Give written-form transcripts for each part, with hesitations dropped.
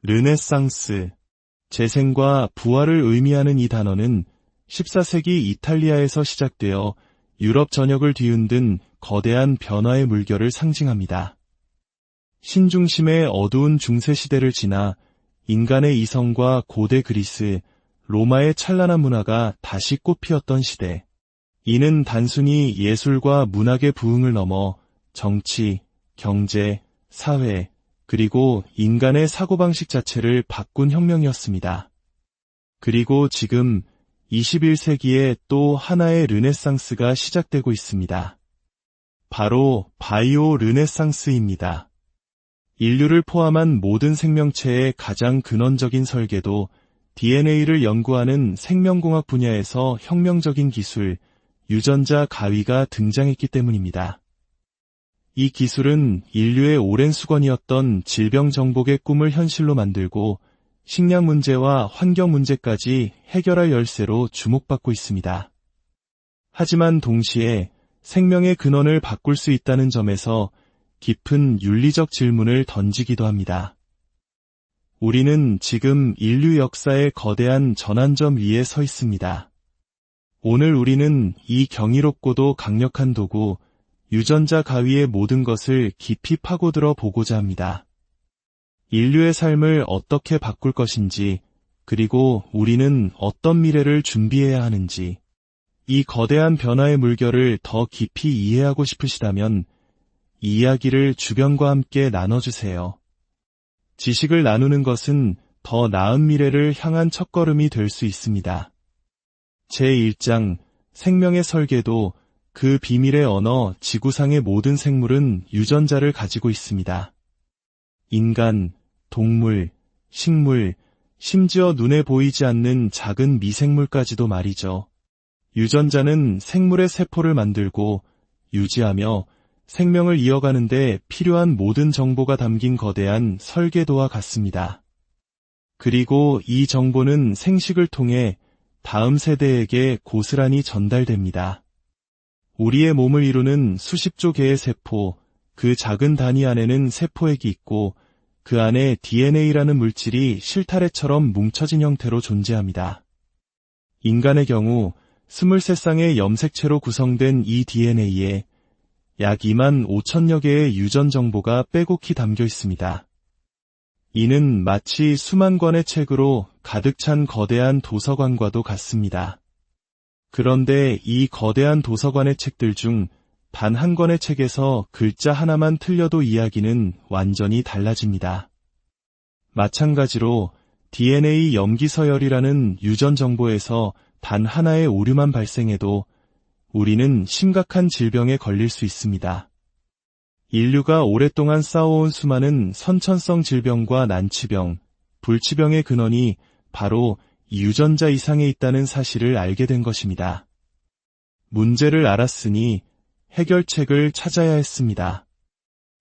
르네상스, 재생과 부활을 의미하는 이 단어는 14세기 이탈리아에서 시작되어 유럽 전역을 뒤흔든 거대한 변화의 물결을 상징합니다. 신중심의 어두운 중세시대를 지나 인간의 이성과 고대 그리스, 로마의 찬란한 문화가 다시 꽃피었던 시대. 이는 단순히 예술과 문학의 부흥을 넘어 정치, 경제, 사회, 그리고 인간의 사고방식 자체를 바꾼 혁명이었습니다. 그리고 지금 21세기에 또 하나의 르네상스가 시작되고 있습니다. 바로 바이오 르네상스입니다. 인류를 포함한 모든 생명체의 가장 근원적인 설계도 DNA를 연구하는 생명공학 분야에서 혁명적인 기술, 유전자 가위가 등장했기 때문입니다. 이 기술은 인류의 오랜 수건이었던 질병 정복의 꿈을 현실로 만들고 식량 문제와 환경 문제까지 해결할 열쇠로 주목받고 있습니다. 하지만 동시에 생명의 근원을 바꿀 수 있다는 점에서 깊은 윤리적 질문을 던지기도 합니다. 우리는 지금 인류 역사의 거대한 전환점 위에 서 있습니다. 오늘 우리는 이 경이롭고도 강력한 도구, 유전자 가위의 모든 것을 깊이 파고들어 보고자 합니다. 인류의 삶을 어떻게 바꿀 것인지, 그리고 우리는 어떤 미래를 준비해야 하는지, 이 거대한 변화의 물결을 더 깊이 이해하고 싶으시다면 이 이야기를 주변과 함께 나눠주세요. 지식을 나누는 것은 더 나은 미래를 향한 첫걸음이 될 수 있습니다. 제1장 생명의 설계도 그 비밀의 언어 지구상의 모든 생물은 유전자를 가지고 있습니다. 인간, 동물, 식물, 심지어 눈에 보이지 않는 작은 미생물까지도 말이죠. 유전자는 생물의 세포를 만들고 유지하며 생명을 이어가는 데 필요한 모든 정보가 담긴 거대한 설계도와 같습니다. 그리고 이 정보는 생식을 통해 다음 세대에게 고스란히 전달됩니다. 우리의 몸을 이루는 수십조 개의 세포, 그 작은 단위 안에는 세포액이 있고 그 안에 DNA라는 물질이 실타래처럼 뭉쳐진 형태로 존재합니다. 인간의 경우 23쌍의 염색체로 구성된 이 DNA에 약 2만 5천여 개의 유전 정보가 빼곡히 담겨 있습니다. 이는 마치 수만 권의 책으로 가득 찬 거대한 도서관과도 같습니다. 그런데 이 거대한 도서관의 책들 중 단 한 권의 책에서 글자 하나만 틀려도 이야기는 완전히 달라집니다. 마찬가지로 DNA 염기서열이라는 유전 정보에서 단 하나의 오류만 발생해도 우리는 심각한 질병에 걸릴 수 있습니다. 인류가 오랫동안 쌓아온 수많은 선천성 질병과 난치병, 불치병의 근원이 바로 이 유전자 이상에 있다는 사실을 알게 된 것입니다. 문제를 알았으니 해결책을 찾아야 했습니다.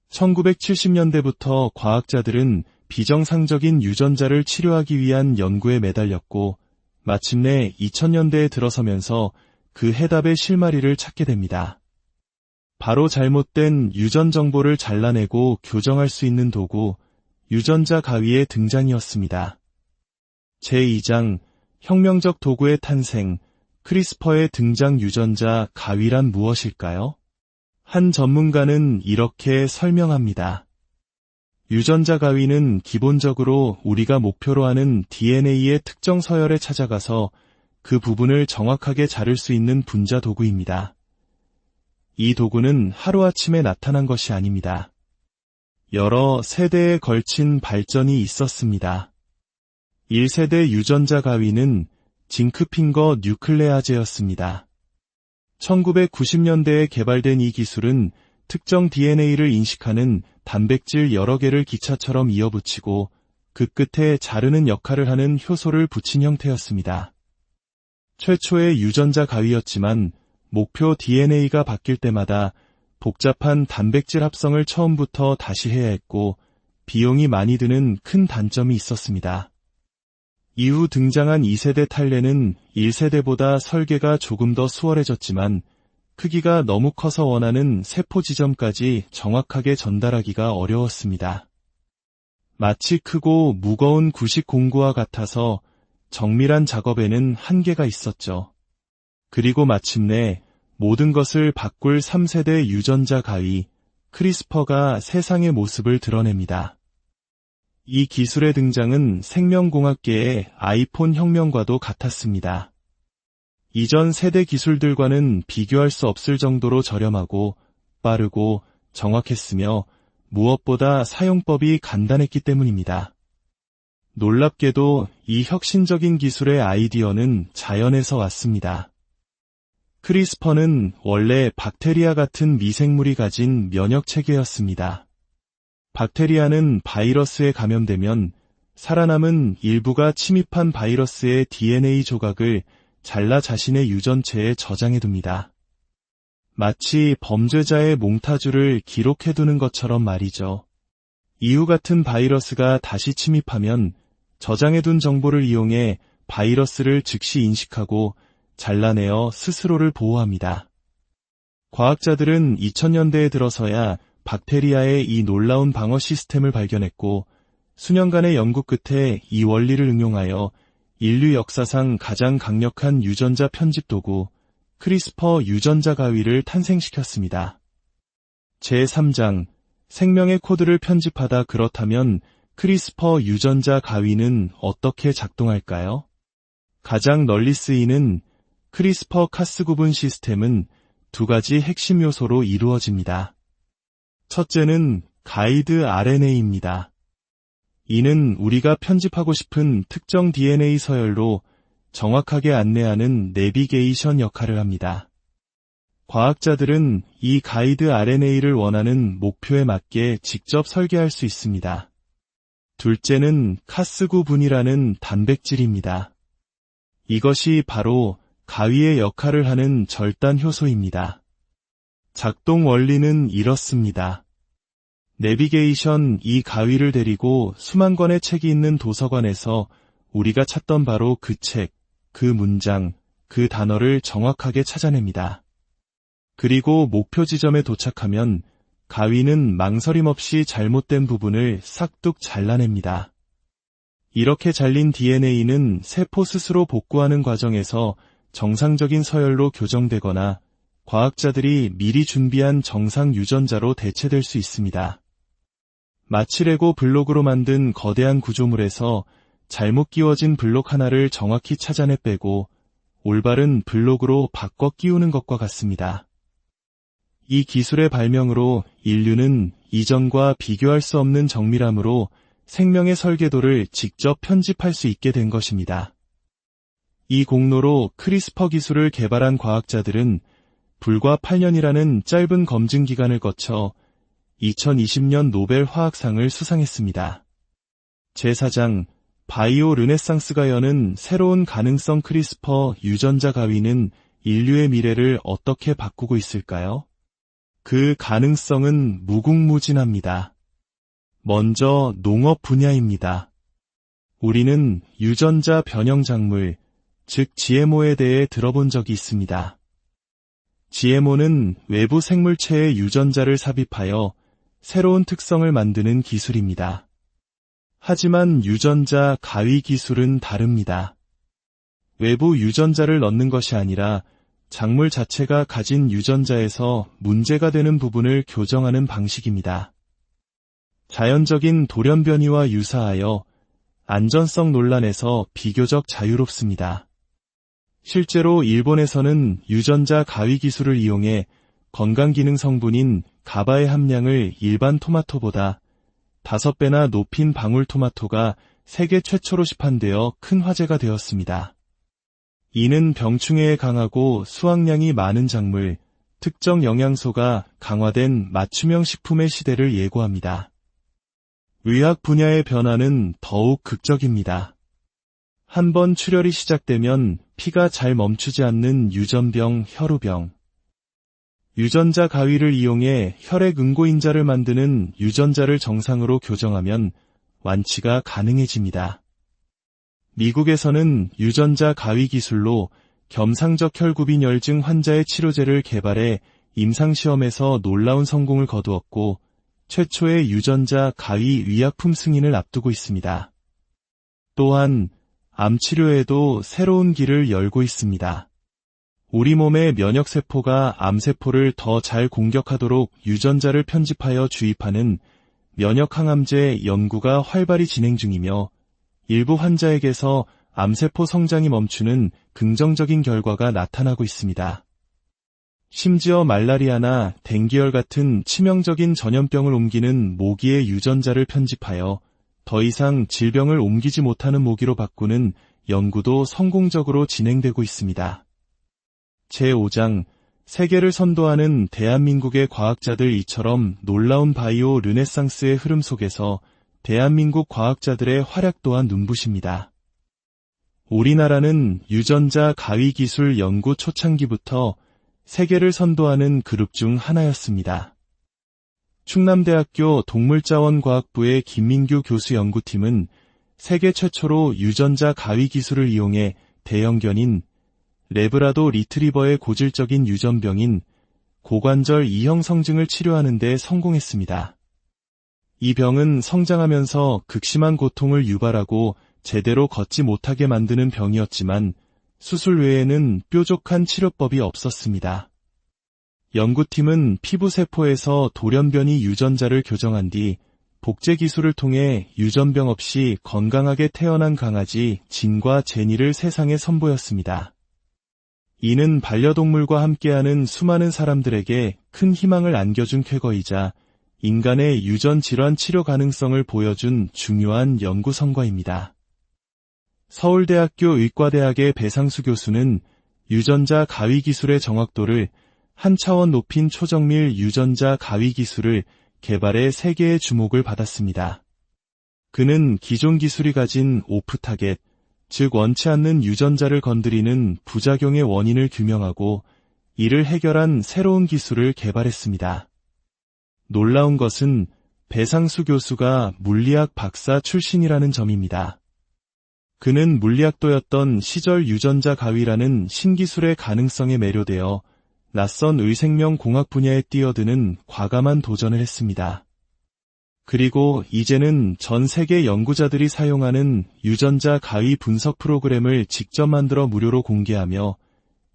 1970년대부터 과학자들은 비정상적인 유전자를 치료하기 위한 연구에 매달렸고 마침내 2000년대에 들어서면서 그 해답의 실마리를 찾게 됩니다. 바로 잘못된 유전 정보를 잘라내고 교정할 수 있는 도구, 유전자 가위의 등장이었습니다. 제2장 혁명적 도구의 탄생, 크리스퍼의 등장. 유전자 가위란 무엇일까요? 한 전문가는 이렇게 설명합니다. 유전자 가위는 기본적으로 우리가 목표로 하는 DNA의 특정 서열에 찾아가서 그 부분을 정확하게 자를 수 있는 분자 도구입니다. 이 도구는 하루아침에 나타난 것이 아닙니다. 여러 세대에 걸친 발전이 있었습니다. 1세대 유전자 가위는 징크핑거 뉴클레아제였습니다. 1990년대에 개발된 이 기술은 특정 DNA를 인식하는 단백질 여러 개를 기차처럼 이어붙이고 그 끝에 자르는 역할을 하는 효소를 붙인 형태였습니다. 최초의 유전자 가위였지만 목표 DNA가 바뀔 때마다 복잡한 단백질 합성을 처음부터 다시 해야 했고 비용이 많이 드는 큰 단점이 있었습니다. 이후 등장한 2세대 탈레는 1세대보다 설계가 조금 더 수월해졌지만 크기가 너무 커서 원하는 세포 지점까지 정확하게 전달하기가 어려웠습니다. 마치 크고 무거운 구식 공구와 같아서 정밀한 작업에는 한계가 있었죠. 그리고 마침내 모든 것을 바꿀 3세대 유전자 가위, 크리스퍼가 세상의 모습을 드러냅니다. 이 기술의 등장은 생명공학계의 아이폰 혁명과도 같았습니다. 이전 세대 기술들과는 비교할 수 없을 정도로 저렴하고 빠르고 정확했으며 무엇보다 사용법이 간단했기 때문입니다. 놀랍게도 이 혁신적인 기술의 아이디어는 자연에서 왔습니다. 크리스퍼는 원래 박테리아 같은 미생물이 가진 면역체계였습니다. 박테리아는 바이러스에 감염되면 살아남은 일부가 침입한 바이러스의 DNA 조각을 잘라 자신의 유전체에 저장해둡니다. 마치 범죄자의 몽타주를 기록해두는 것처럼 말이죠. 이후 같은 바이러스가 다시 침입하면 저장해둔 정보를 이용해 바이러스를 즉시 인식하고 잘라내어 스스로를 보호합니다. 과학자들은 2000년대에 들어서야 박테리아의 이 놀라운 방어 시스템을 발견했고 수년간의 연구 끝에 이 원리를 응용하여 인류 역사상 가장 강력한 유전자 편집 도구 크리스퍼 유전자 가위를 탄생시켰습니다. 제3장 생명의 코드를 편집하다. 그렇다면 크리스퍼 유전자 가위는 어떻게 작동할까요? 가장 널리 쓰이는 크리스퍼 카스 구분 시스템은 두 가지 핵심 요소로 이루어집니다. 첫째는 가이드 RNA입니다. 이는 우리가 편집하고 싶은 특정 DNA 서열로 정확하게 안내하는 내비게이션 역할을 합니다. 과학자들은 이 가이드 RNA를 원하는 목표에 맞게 직접 설계할 수 있습니다. 둘째는 카스 구분이라는 단백질입니다. 이것이 바로 가위의 역할을 하는 절단 효소입니다. 작동 원리는 이렇습니다. 내비게이션 이 가위를 데리고 수만 권의 책이 있는 도서관에서 우리가 찾던 바로 그 책, 그 문장, 그 단어를 정확하게 찾아냅니다. 그리고 목표 지점에 도착하면 가위는 망설임 없이 잘못된 부분을 싹둑 잘라냅니다. 이렇게 잘린 DNA는 세포 스스로 복구하는 과정에서 정상적인 서열로 교정되거나 과학자들이 미리 준비한 정상 유전자로 대체될 수 있습니다. 마치 레고 블록으로 만든 거대한 구조물에서 잘못 끼워진 블록 하나를 정확히 찾아내 빼고 올바른 블록으로 바꿔 끼우는 것과 같습니다. 이 기술의 발명으로 인류는 이전과 비교할 수 없는 정밀함으로 생명의 설계도를 직접 편집할 수 있게 된 것입니다. 이 공로로 크리스퍼 기술을 개발한 과학자들은 불과 8년이라는 짧은 검증 기간을 거쳐 2020년 노벨 화학상을 수상했습니다. 제4장 바이오 르네상스가 여는 새로운 가능성. 크리스퍼 유전자 가위는 인류의 미래를 어떻게 바꾸고 있을까요? 그 가능성은 무궁무진합니다. 먼저 농업 분야입니다. 우리는 유전자 변형 작물, 즉 GMO에 대해 들어본 적이 있습니다. GMO는 외부 생물체의 유전자를 삽입하여 새로운 특성을 만드는 기술입니다. 하지만 유전자 가위 기술은 다릅니다. 외부 유전자를 넣는 것이 아니라 작물 자체가 가진 유전자에서 문제가 되는 부분을 교정하는 방식입니다. 자연적인 돌연 변이와 유사하여 안전성 논란에서 비교적 자유롭습니다. 실제로 일본에서는 유전자 가위 기술을 이용해 건강기능 성분인 가바의 함량을 일반 토마토보다 5배나 높인 방울토마토가 세계 최초로 시판되어 큰 화제가 되었습니다. 이는 병충해에 강하고 수확량이 많은 작물, 특정 영양소가 강화된 맞춤형 식품의 시대를 예고합니다. 의학 분야의 변화는 더욱 극적입니다. 한번 출혈이 시작되면 피가 잘 멈추지 않는 유전병, 혈우병. 유전자 가위를 이용해 혈액 응고인자를 만드는 유전자를 정상으로 교정하면 완치가 가능해집니다. 미국에서는 유전자 가위 기술로 겸상적 혈구빈혈증 환자의 치료제를 개발해 임상시험에서 놀라운 성공을 거두었고 최초의 유전자 가위 의약품 승인을 앞두고 있습니다. 또한 암 치료에도 새로운 길을 열고 있습니다. 우리 몸의 면역세포가 암세포를 더 잘 공격하도록 유전자를 편집하여 주입하는 면역항암제 연구가 활발히 진행 중이며 일부 환자에게서 암세포 성장이 멈추는 긍정적인 결과가 나타나고 있습니다. 심지어 말라리아나 댕기열 같은 치명적인 전염병을 옮기는 모기의 유전자를 편집하여 더 이상 질병을 옮기지 못하는 모기로 바꾸는 연구도 성공적으로 진행되고 있습니다. 제5장 세계를 선도하는 대한민국의 과학자들. 이처럼 놀라운 바이오 르네상스의 흐름 속에서 대한민국 과학자들의 활약 또한 눈부십니다. 우리나라는 유전자 가위 기술 연구 초창기부터 세계를 선도하는 그룹 중 하나였습니다. 충남대학교 동물자원과학부의 김민규 교수 연구팀은 세계 최초로 유전자 가위 기술을 이용해 대형견인 레브라도 리트리버의 고질적인 유전병인 고관절 이형 성증을 치료하는 데 성공했습니다. 이 병은 성장하면서 극심한 고통을 유발하고 제대로 걷지 못하게 만드는 병이었지만 수술 외에는 뾰족한 치료법이 없었습니다. 연구팀은 피부세포에서 돌연변이 유전자를 교정한 뒤 복제 기술을 통해 유전병 없이 건강하게 태어난 강아지 진과 제니를 세상에 선보였습니다. 이는 반려동물과 함께하는 수많은 사람들에게 큰 희망을 안겨준 쾌거이자 인간의 유전 질환 치료 가능성을 보여준 중요한 연구 성과입니다. 서울대학교 의과대학의 배상수 교수는 유전자 가위 기술의 정확도를 한 차원 높인 초정밀 유전자 가위 기술을 개발해 세계의 주목을 받았습니다. 그는 기존 기술이 가진 오프 타겟, 즉 원치 않는 유전자를 건드리는 부작용의 원인을 규명하고 이를 해결한 새로운 기술을 개발했습니다. 놀라운 것은 배상수 교수가 물리학 박사 출신이라는 점입니다. 그는 물리학도였던 시절 유전자 가위라는 신기술의 가능성에 매료되어 낯선 의생명공학 분야에 뛰어드는 과감한 도전을 했습니다. 그리고 이제는 전 세계 연구자들이 사용하는 유전자 가위 분석 프로그램을 직접 만들어 무료로 공개하며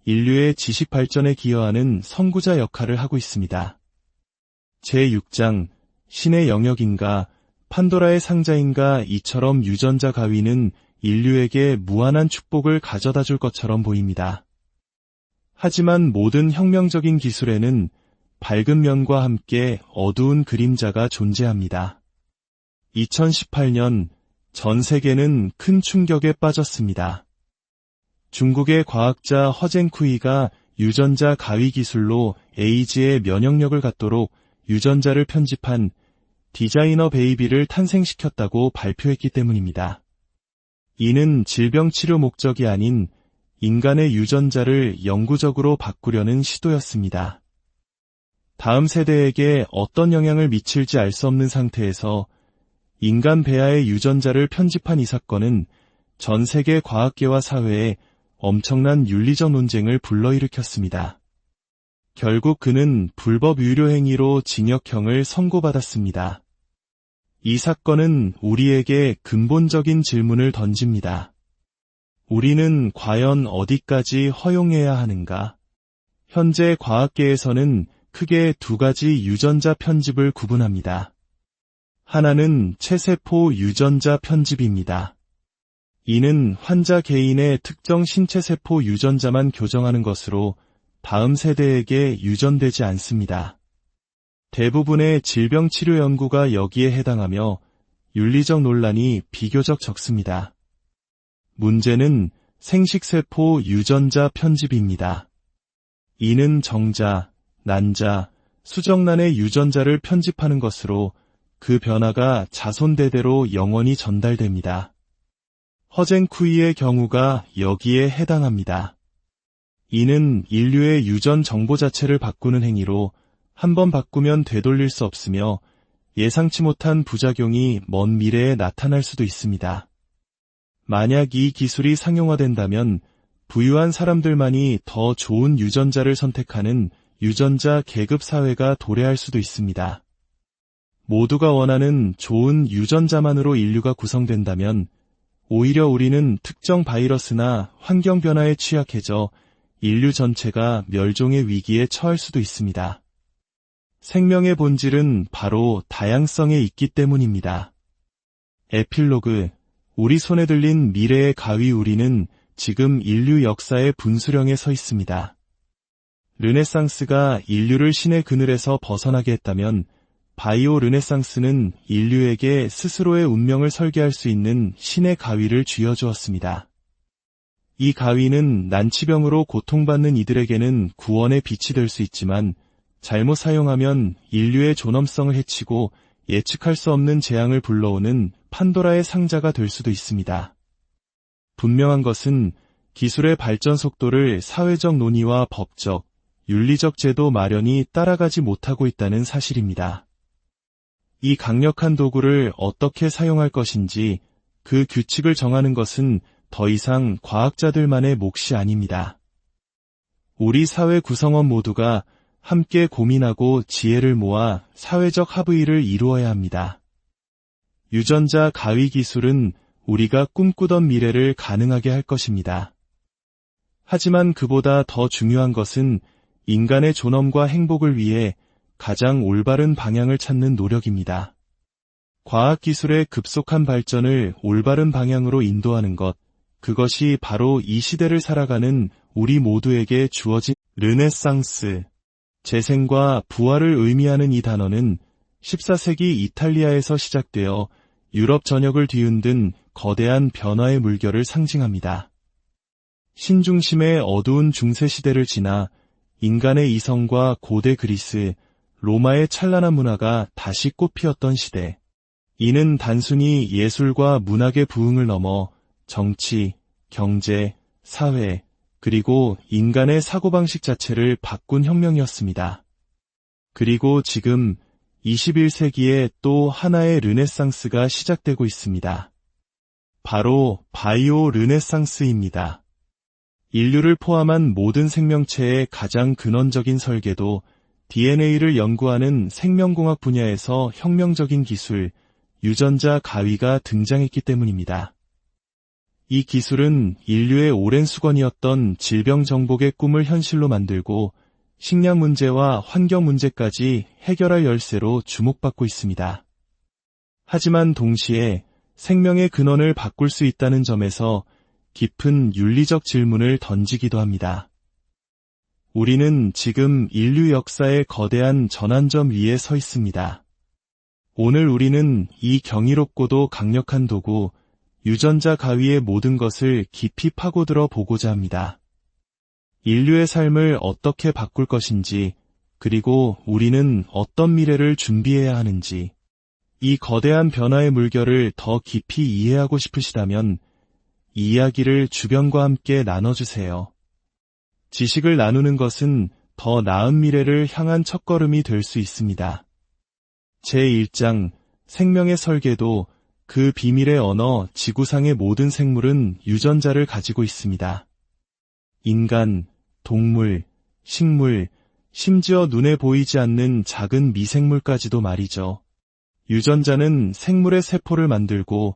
인류의 지식 발전에 기여하는 선구자 역할을 하고 있습니다. 제6장 신의 영역인가 판도라의 상자인가. 이처럼 유전자 가위는 인류에게 무한한 축복을 가져다 줄 것처럼 보입니다. 하지만 모든 혁명적인 기술에는 밝은 면과 함께 어두운 그림자가 존재합니다. 2018년 전 세계는 큰 충격에 빠졌습니다. 중국의 과학자 허쟁쿠이가 유전자 가위 기술로 에이즈의 면역력을 갖도록 유전자를 편집한 디자이너 베이비를 탄생시켰다고 발표했기 때문입니다. 이는 질병 치료 목적이 아닌 인간의 유전자를 영구적으로 바꾸려는 시도였습니다. 다음 세대에게 어떤 영향을 미칠지 알 수 없는 상태에서 인간 배아의 유전자를 편집한 이 사건은 전 세계 과학계와 사회에 엄청난 윤리적 논쟁을 불러일으켰습니다. 결국 그는 불법 유료 행위로 징역형을 선고받았습니다. 이 사건은 우리에게 근본적인 질문을 던집니다. 우리는 과연 어디까지 허용해야 하는가? 현재 과학계에서는 크게 두 가지 유전자 편집을 구분합니다. 하나는 체세포 유전자 편집입니다. 이는 환자 개인의 특정 신체세포 유전자만 교정하는 것으로 다음 세대에게 유전되지 않습니다. 대부분의 질병 치료 연구가 여기에 해당하며 윤리적 논란이 비교적 적습니다. 문제는 생식세포 유전자 편집입니다. 이는 정자, 난자, 수정란의 유전자를 편집하는 것으로 그 변화가 자손대대로 영원히 전달됩니다. 허쟁쿠이의 경우가 여기에 해당합니다. 이는 인류의 유전 정보 자체를 바꾸는 행위로 한 번 바꾸면 되돌릴 수 없으며 예상치 못한 부작용이 먼 미래에 나타날 수도 있습니다. 만약 이 기술이 상용화된다면 부유한 사람들만이 더 좋은 유전자를 선택하는 유전자 계급 사회가 도래할 수도 있습니다. 모두가 원하는 좋은 유전자만으로 인류가 구성된다면 오히려 우리는 특정 바이러스나 환경 변화에 취약해져 인류 전체가 멸종의 위기에 처할 수도 있습니다. 생명의 본질은 바로 다양성에 있기 때문입니다. 에필로그, 우리 손에 들린 미래의 가위 우리는 지금 인류 역사의 분수령에 서 있습니다. 르네상스가 인류를 신의 그늘에서 벗어나게 했다면 바이오 르네상스는 인류에게 스스로의 운명을 설계할 수 있는 신의 가위를 쥐어주었습니다. 이 가위는 난치병으로 고통받는 이들에게는 구원의 빛이 될 수 있지만 잘못 사용하면 인류의 존엄성을 해치고 예측할 수 없는 재앙을 불러오는 판도라의 상자가 될 수도 있습니다. 분명한 것은 기술의 발전 속도를 사회적 논의와 법적, 윤리적 제도 마련이 따라가지 못하고 있다는 사실입니다. 이 강력한 도구를 어떻게 사용할 것인지 그 규칙을 정하는 것은 더 이상 과학자들만의 몫이 아닙니다. 우리 사회 구성원 모두가 함께 고민하고 지혜를 모아 사회적 합의를 이루어야 합니다. 유전자 가위 기술은 우리가 꿈꾸던 미래를 가능하게 할 것입니다. 하지만 그보다 더 중요한 것은 인간의 존엄과 행복을 위해 가장 올바른 방향을 찾는 노력입니다. 과학기술의 급속한 발전을 올바른 방향으로 인도하는 것, 그것이 바로 이 시대를 살아가는 우리 모두에게 주어진 르네상스. 재생과 부활을 의미하는 이 단어는 14세기 이탈리아에서 시작되어 유럽 전역을 뒤흔든 거대한 변화의 물결을 상징합니다. 신중심의 어두운 중세시대를 지나 인간의 이성과 고대 그리스, 로마의 찬란한 문화가 다시 꽃피었던 시대. 이는 단순히 예술과 문학의 부흥을 넘어 정치, 경제, 사회, 그리고 인간의 사고방식 자체를 바꾼 혁명이었습니다. 그리고 지금 21세기에 또 하나의 르네상스가 시작되고 있습니다. 바로 바이오 르네상스입니다. 인류를 포함한 모든 생명체의 가장 근원적인 설계도 DNA를 연구하는 생명공학 분야에서 혁명적인 기술, 유전자 가위가 등장했기 때문입니다. 이 기술은 인류의 오랜 수건이었던 질병 정복의 꿈을 현실로 만들고 식량 문제와 환경 문제까지 해결할 열쇠로 주목받고 있습니다. 하지만 동시에 생명의 근원을 바꿀 수 있다는 점에서 깊은 윤리적 질문을 던지기도 합니다. 우리는 지금 인류 역사의 거대한 전환점 위에 서 있습니다. 오늘 우리는 이 경이롭고도 강력한 도구, 유전자 가위의 모든 것을 깊이 파고들어 보고자 합니다. 인류의 삶을 어떻게 바꿀 것인지, 그리고 우리는 어떤 미래를 준비해야 하는지, 이 거대한 변화의 물결을 더 깊이 이해하고 싶으시다면 이 이야기를 주변과 함께 나눠주세요. 지식을 나누는 것은 더 나은 미래를 향한 첫걸음이 될 수 있습니다. 제1장 생명의 설계도 그 비밀의 언어 지구상의 모든 생물은 유전자를 가지고 있습니다. 인간, 동물, 식물, 심지어 눈에 보이지 않는 작은 미생물까지도 말이죠. 유전자는 생물의 세포를 만들고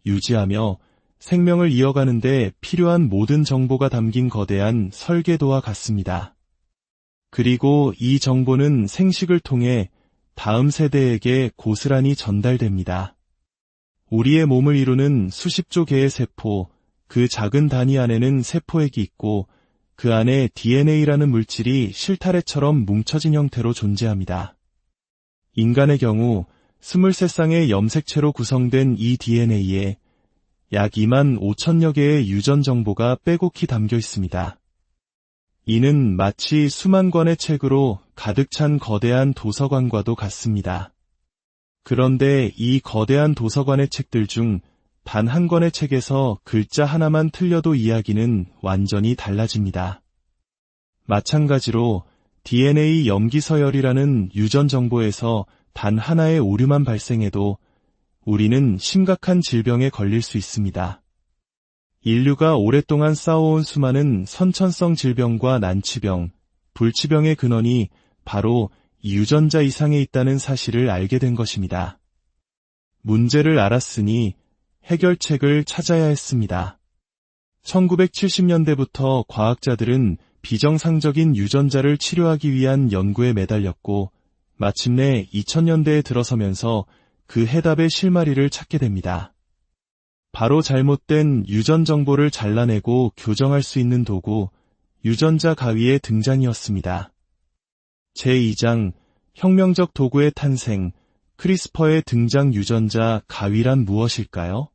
유지하며 생명을 이어가는 데 필요한 모든 정보가 담긴 거대한 설계도와 같습니다. 그리고 이 정보는 생식을 통해 다음 세대에게 고스란히 전달됩니다. 우리의 몸을 이루는 수십조 개의 세포, 그 작은 단위 안에는 세포액이 있고 그 안에 DNA라는 물질이 실타래처럼 뭉쳐진 형태로 존재합니다. 인간의 경우 23쌍의 염색체로 구성된 이 DNA에 약 2만 5천여 개의 유전 정보가 빼곡히 담겨 있습니다. 이는 마치 수만 권의 책으로 가득 찬 거대한 도서관과도 같습니다. 그런데 이 거대한 도서관의 책들 중 단 한 권의 책에서 글자 하나만 틀려도 이야기는 완전히 달라집니다. 마찬가지로 DNA 염기서열이라는 유전 정보에서 단 하나의 오류만 발생해도 우리는 심각한 질병에 걸릴 수 있습니다. 인류가 오랫동안 쌓아온 수많은 선천성 질병과 난치병, 불치병의 근원이 바로 유전자 이상에 있다는 사실을 알게 된 것입니다. 문제를 알았으니 해결책을 찾아야 했습니다. 1970년대부터 과학자들은 비정상적인 유전자를 치료하기 위한 연구에 매달렸고, 마침내 2000년대에 들어서면서 그 해답의 실마리를 찾게 됩니다. 바로 잘못된 유전 정보를 잘라내고 교정할 수 있는 도구, 유전자 가위의 등장이었습니다. 제2장, 혁명적 도구의 탄생, 크리스퍼의 등장. 유전자 가위란 무엇일까요?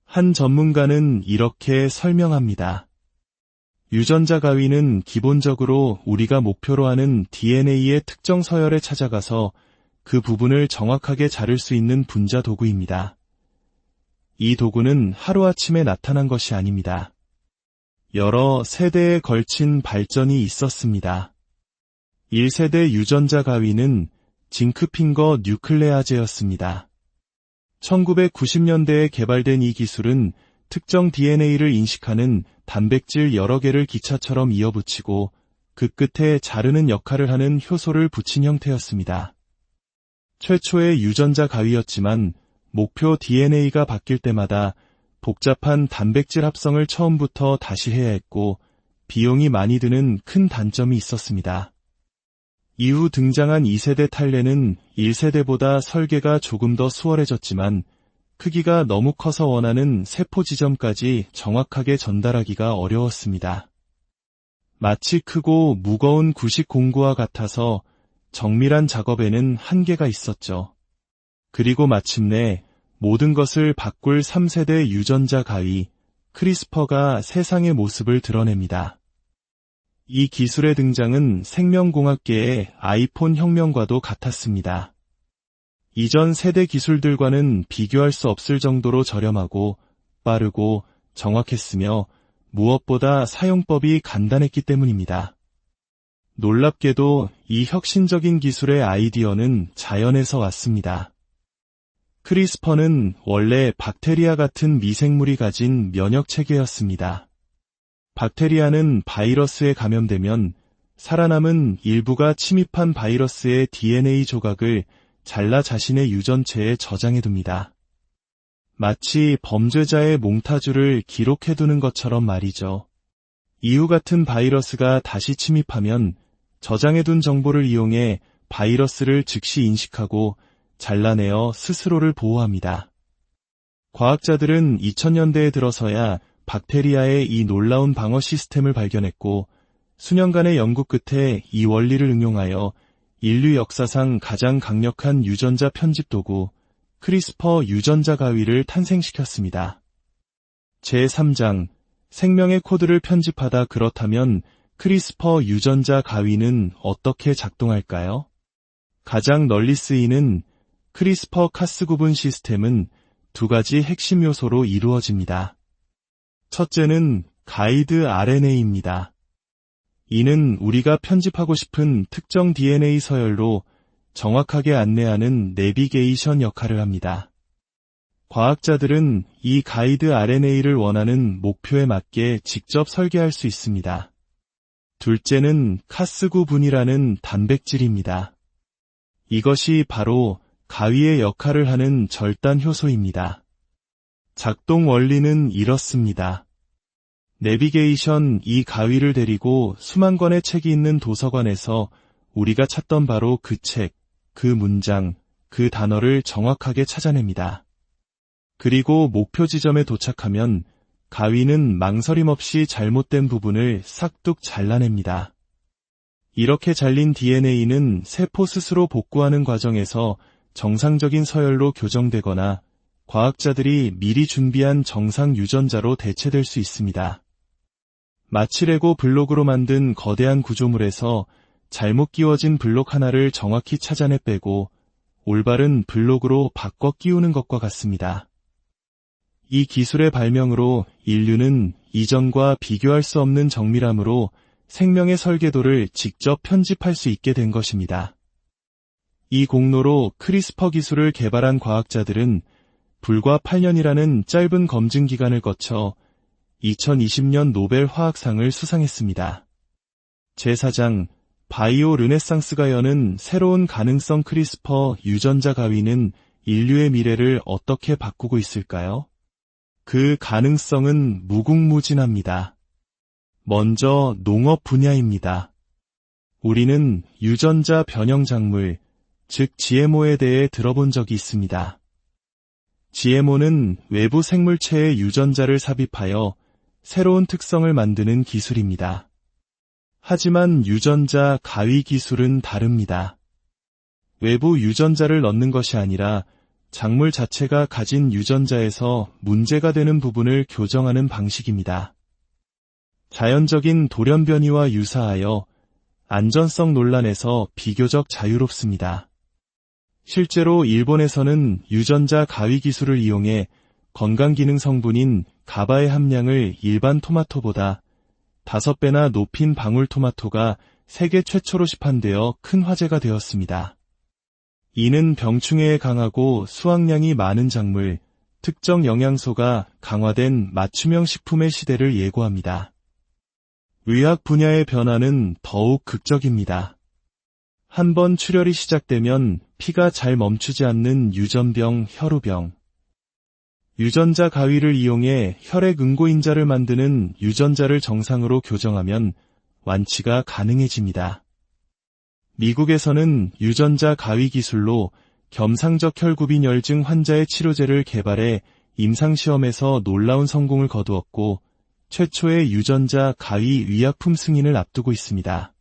한 전문가는 이렇게 설명합니다. 유전자 가위는 기본적으로 우리가 목표로 하는 DNA의 특정 서열에 찾아가서 그 부분을 정확하게 자를 수 있는 분자 도구입니다. 이 도구는 하루아침에 나타난 것이 아닙니다. 여러 세대에 걸친 발전이 있었습니다. 1세대 유전자 가위는 징크핑거 뉴클레아제였습니다. 1990년대에 개발된 이 기술은 특정 DNA를 인식하는 단백질 여러 개를 기차처럼 이어붙이고 그 끝에 자르는 역할을 하는 효소를 붙인 형태였습니다. 최초의 유전자 가위였지만 목표 DNA가 바뀔 때마다 복잡한 단백질 합성을 처음부터 다시 해야 했고 비용이 많이 드는 큰 단점이 있었습니다. 이후 등장한 2세대 탈레는 1세대보다 설계가 조금 더 수월해졌지만 크기가 너무 커서 원하는 세포 지점까지 정확하게 전달하기가 어려웠습니다. 마치 크고 무거운 구식 공구와 같아서 정밀한 작업에는 한계가 있었죠. 그리고 마침내 모든 것을 바꿀 3세대 유전자 가위, 크리스퍼가 세상의 모습을 드러냅니다. 이 기술의 등장은 생명공학계의 아이폰 혁명과도 같았습니다. 이전 세대 기술들과는 비교할 수 없을 정도로 저렴하고 빠르고 정확했으며 무엇보다 사용법이 간단했기 때문입니다. 놀랍게도 이 혁신적인 기술의 아이디어는 자연에서 왔습니다. 크리스퍼는 원래 박테리아 같은 미생물이 가진 면역 체계였습니다. 박테리아는 바이러스에 감염되면 살아남은 일부가 침입한 바이러스의 DNA 조각을 잘라 자신의 유전체에 저장해둡니다. 마치 범죄자의 몽타주를 기록해두는 것처럼 말이죠. 이후 같은 바이러스가 다시 침입하면 저장해둔 정보를 이용해 바이러스를 즉시 인식하고 잘라내어 스스로를 보호합니다. 과학자들은 2000년대에 들어서야 박테리아의 이 놀라운 방어 시스템을 발견했고 수년간의 연구 끝에 이 원리를 응용하여 인류 역사상 가장 강력한 유전자 편집 도구 크리스퍼 유전자 가위를 탄생시켰습니다. 제3장, 생명의 코드를 편집하다. 그렇다면 크리스퍼 유전자 가위는 어떻게 작동할까요? 가장 널리 쓰이는 크리스퍼 카스 구분 시스템은 두 가지 핵심 요소로 이루어집니다. 첫째는 가이드 RNA입니다. 이는 우리가 편집하고 싶은 특정 DNA 서열로 정확하게 안내하는 내비게이션 역할을 합니다. 과학자들은 이 가이드 RNA를 원하는 목표에 맞게 직접 설계할 수 있습니다. 둘째는 카스9분이라는 단백질입니다. 이것이 바로 가위의 역할을 하는 절단 효소입니다. 작동 원리는 이렇습니다. 내비게이션, 이 가위를 데리고 수만 권의 책이 있는 도서관에서 우리가 찾던 바로 그 책, 그 문장, 그 단어를 정확하게 찾아냅니다. 그리고 목표 지점에 도착하면 가위는 망설임 없이 잘못된 부분을 싹둑 잘라냅니다. 이렇게 잘린 DNA는 세포 스스로 복구하는 과정에서 정상적인 서열로 교정되거나 과학자들이 미리 준비한 정상 유전자로 대체될 수 있습니다. 마치 레고 블록으로 만든 거대한 구조물에서 잘못 끼워진 블록 하나를 정확히 찾아내 빼고 올바른 블록으로 바꿔 끼우는 것과 같습니다. 이 기술의 발명으로 인류는 이전과 비교할 수 없는 정밀함으로 생명의 설계도를 직접 편집할 수 있게 된 것입니다. 이 공로로 크리스퍼 기술을 개발한 과학자들은 불과 8년이라는 짧은 검증 기간을 거쳐 2020년 노벨 화학상을 수상했습니다. 제4장, 바이오 르네상스가 여는 새로운 가능성 크리스퍼 유전자 가위는 인류의 미래를 어떻게 바꾸고 있을까요? 그 가능성은 무궁무진합니다. 먼저 농업 분야입니다. 우리는 유전자 변형 작물, 즉 GMO에 대해 들어본 적이 있습니다. GMO는 외부 생물체의 유전자를 삽입하여 새로운 특성을 만드는 기술입니다. 하지만 유전자 가위 기술은 다릅니다. 외부 유전자를 넣는 것이 아니라 작물 자체가 가진 유전자에서 문제가 되는 부분을 교정하는 방식입니다. 자연적인 돌연 변이와 유사하여 안전성 논란에서 비교적 자유롭습니다. 실제로 일본에서는 유전자 가위 기술을 이용해 건강기능 성분인 가바의 함량을 일반 토마토보다 5배나 높인 방울토마토가 세계 최초로 시판되어 큰 화제가 되었습니다. 이는 병충해에 강하고 수확량이 많은 작물, 특정 영양소가 강화된 맞춤형 식품의 시대를 예고합니다. 의학 분야의 변화는 더욱 극적입니다. 한번 출혈이 시작되면 피가 잘 멈추지 않는 유전병, 혈우병. 유전자 가위를 이용해 혈액 응고인자를 만드는 유전자를 정상으로 교정하면 완치가 가능해집니다. 미국에서는 유전자 가위 기술로 겸상적 혈구빈혈증 환자의 치료제를 개발해 임상시험에서 놀라운 성공을 거두었고 최초의 유전자 가위 의약품 승인을 앞두고 있습니다.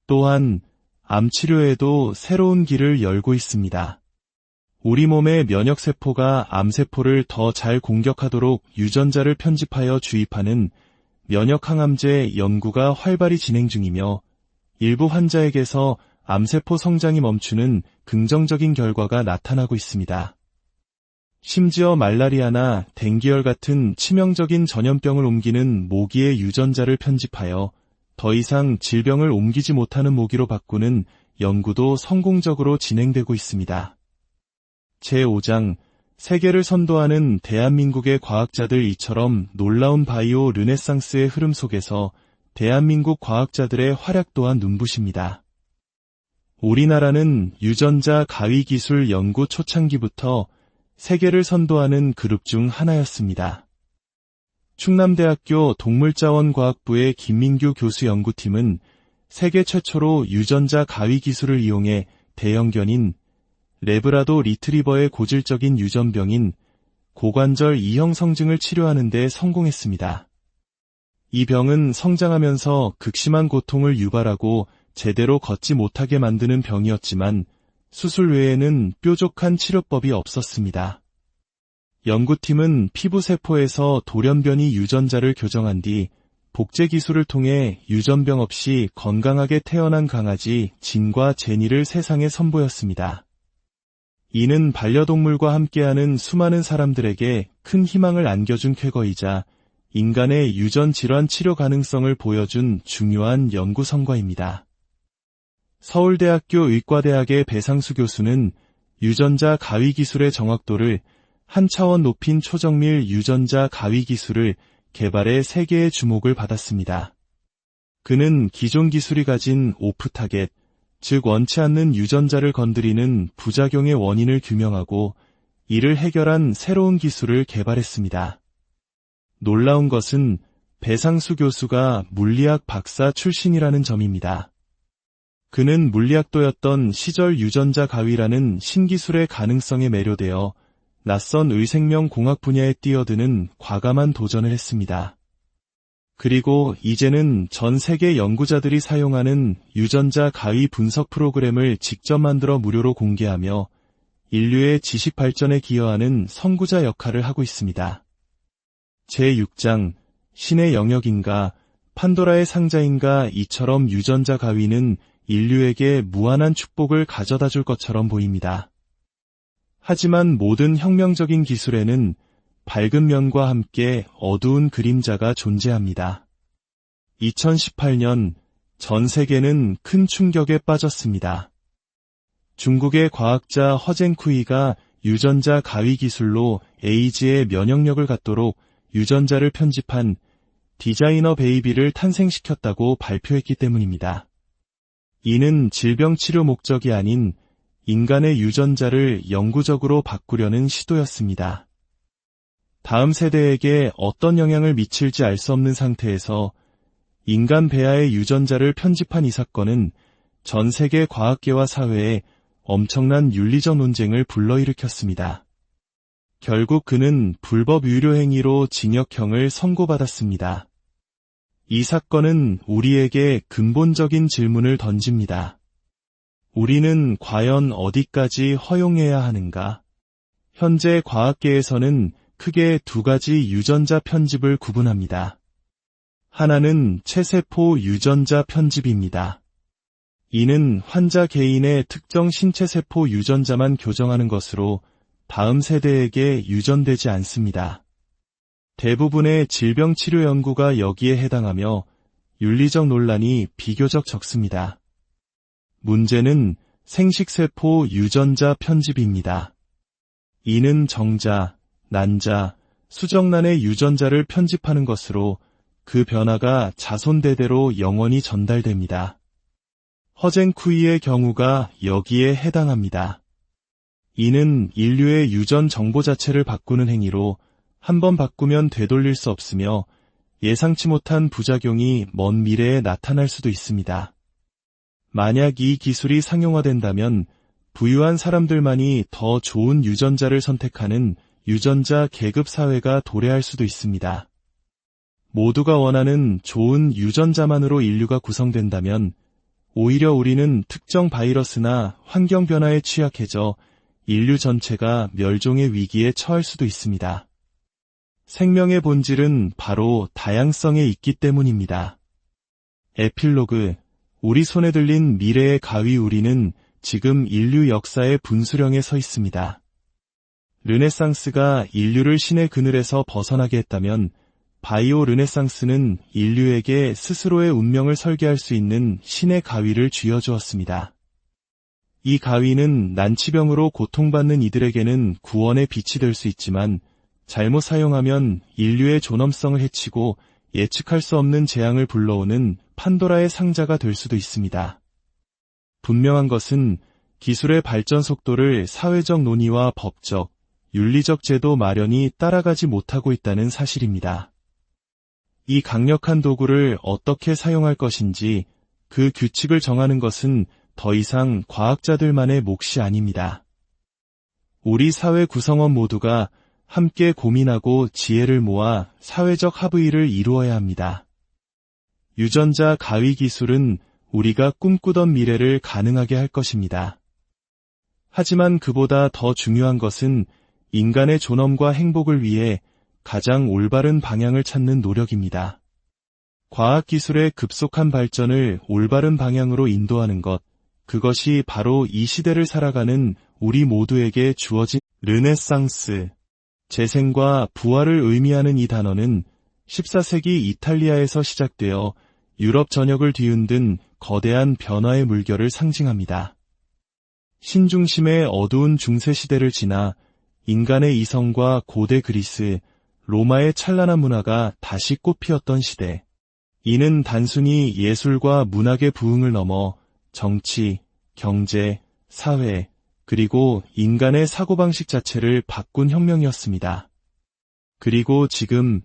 또한 암치료에도 새로운 길을 열고 있습니다. 우리 몸의 면역세포가 암세포를 더 잘 공격하도록 유전자를 편집하여 주입하는 면역항암제 연구가 활발히 진행 중이며 일부 환자에게서 암세포 성장이 멈추는 긍정적인 결과가 나타나고 있습니다. 심지어 말라리아나 댕기열 같은 치명적인 전염병을 옮기는 모기의 유전자를 편집하여 더 이상 질병을 옮기지 못하는 모기로 바꾸는 연구도 성공적으로 진행되고 있습니다. 제5장, 세계를 선도하는 대한민국의 과학자들. 이처럼 놀라운 바이오 르네상스의 흐름 속에서 대한민국 과학자들의 활약 또한 눈부십니다. 우리나라는 유전자 가위 기술 연구 초창기부터 세계를 선도하는 그룹 중 하나였습니다. 충남대학교 동물자원과학부의 김민규 교수 연구팀은 세계 최초로 유전자 가위 기술을 이용해 대형견인 레브라도 리트리버의 고질적인 유전병인 고관절 이형 성증을 치료하는 데 성공했습니다. 이 병은 성장하면서 극심한 고통을 유발하고 제대로 걷지 못하게 만드는 병이었지만 수술 외에는 뾰족한 치료법이 없었습니다. 연구팀은 피부세포에서 돌연변이 유전자를 교정한 뒤 복제 기술을 통해 유전병 없이 건강하게 태어난 강아지 진과 제니를 세상에 선보였습니다. 이는 반려동물과 함께하는 수많은 사람들에게 큰 희망을 안겨준 쾌거이자 인간의 유전 질환 치료 가능성을 보여준 중요한 연구 성과입니다. 서울대학교 의과대학의 배상수 교수는 유전자 가위 기술의 정확도를 한 차원 높인 초정밀 유전자 가위 기술을 개발해 세계의 주목을 받았습니다. 그는 기존 기술이 가진 오프 타겟, 즉 원치 않는 유전자를 건드리는 부작용의 원인을 규명하고 이를 해결한 새로운 기술을 개발했습니다. 놀라운 것은 배상수 교수가 물리학 박사 출신이라는 점입니다. 그는 물리학도였던 시절 유전자 가위라는 신기술의 가능성에 매료되어 낯선 의생명공학 분야에 뛰어드는 과감한 도전을 했습니다. 그리고 이제는 전 세계 연구자들이 사용하는 유전자 가위 분석 프로그램을 직접 만들어 무료로 공개하며 인류의 지식 발전에 기여하는 선구자 역할을 하고 있습니다. 제6장, 신의 영역인가, 판도라의 상자인가. 이처럼 유전자 가위는 인류에게 무한한 축복을 가져다 줄 것처럼 보입니다. 하지만 모든 혁명적인 기술에는 밝은 면과 함께 어두운 그림자가 존재합니다. 2018년 전 세계는 큰 충격에 빠졌습니다. 중국의 과학자 허쟁쿠이가 유전자 가위 기술로 에이즈의 면역력을 갖도록 유전자를 편집한 디자이너 베이비를 탄생시켰다고 발표했기 때문입니다. 이는 질병 치료 목적이 아닌 인간의 유전자를 영구적으로 바꾸려는 시도였습니다. 다음 세대에게 어떤 영향을 미칠지 알 수 없는 상태에서 인간 배아의 유전자를 편집한 이 사건은 전 세계 과학계와 사회에 엄청난 윤리적 논쟁을 불러일으켰습니다. 결국 그는 불법 유료 행위로 징역형을 선고받았습니다. 이 사건은 우리에게 근본적인 질문을 던집니다. 우리는 과연 어디까지 허용해야 하는가? 현재 과학계에서는 크게 두 가지 유전자 편집을 구분합니다. 하나는 체세포 유전자 편집입니다. 이는 환자 개인의 특정 신체세포 유전자만 교정하는 것으로 다음 세대에게 유전되지 않습니다. 대부분의 질병 치료 연구가 여기에 해당하며 윤리적 논란이 비교적 적습니다. 문제는 생식세포 유전자 편집입니다. 이는 정자, 난자, 수정란의 유전자를 편집하는 것으로 그 변화가 자손대대로 영원히 전달됩니다. 허쟁쿠이의 경우가 여기에 해당합니다. 이는 인류의 유전 정보 자체를 바꾸는 행위로 한번 바꾸면 되돌릴 수 없으며 예상치 못한 부작용이 먼 미래에 나타날 수도 있습니다. 만약 이 기술이 상용화된다면 부유한 사람들만이 더 좋은 유전자를 선택하는 유전자 계급 사회가 도래할 수도 있습니다. 모두가 원하는 좋은 유전자만으로 인류가 구성된다면 오히려 우리는 특정 바이러스나 환경 변화에 취약해져 인류 전체가 멸종의 위기에 처할 수도 있습니다. 생명의 본질은 바로 다양성에 있기 때문입니다. 에필로그, 우리 손에 들린 미래의 가위 우리는 지금 인류 역사의 분수령에 서 있습니다. 르네상스가 인류를 신의 그늘에서 벗어나게 했다면 바이오 르네상스는 인류에게 스스로의 운명을 설계할 수 있는 신의 가위를 쥐어주었습니다. 이 가위는 난치병으로 고통받는 이들에게는 구원의 빛이 될 수 있지만 잘못 사용하면 인류의 존엄성을 해치고 예측할 수 없는 재앙을 불러오는 판도라의 상자가 될 수도 있습니다. 분명한 것은 기술의 발전 속도를 사회적 논의와 법적, 윤리적 제도 마련이 따라가지 못하고 있다는 사실입니다. 이 강력한 도구를 어떻게 사용할 것인지 그 규칙을 정하는 것은 더 이상 과학자들만의 몫이 아닙니다. 우리 사회 구성원 모두가 함께 고민하고 지혜를 모아 사회적 합의를 이루어야 합니다. 유전자 가위 기술은 우리가 꿈꾸던 미래를 가능하게 할 것입니다. 하지만 그보다 더 중요한 것은 인간의 존엄과 행복을 위해 가장 올바른 방향을 찾는 노력입니다. 과학기술의 급속한 발전을 올바른 방향으로 인도하는 것, 그것이 바로 이 시대를 살아가는 우리 모두에게 주어진 르네상스, 재생과 부활을 의미하는 이 단어는 14세기 이탈리아에서 시작되어 유럽 전역을 뒤흔든 거대한 변화의 물결을 상징합니다. 신중심의 어두운 중세시대를 지나 인간의 이성과 고대 그리스, 로마의 찬란한 문화가 다시 꽃피었던 시대. 이는 단순히 예술과 문학의 부흥을 넘어 정치, 경제, 사회, 그리고 인간의 사고방식 자체를 바꾼 혁명이었습니다. 그리고 지금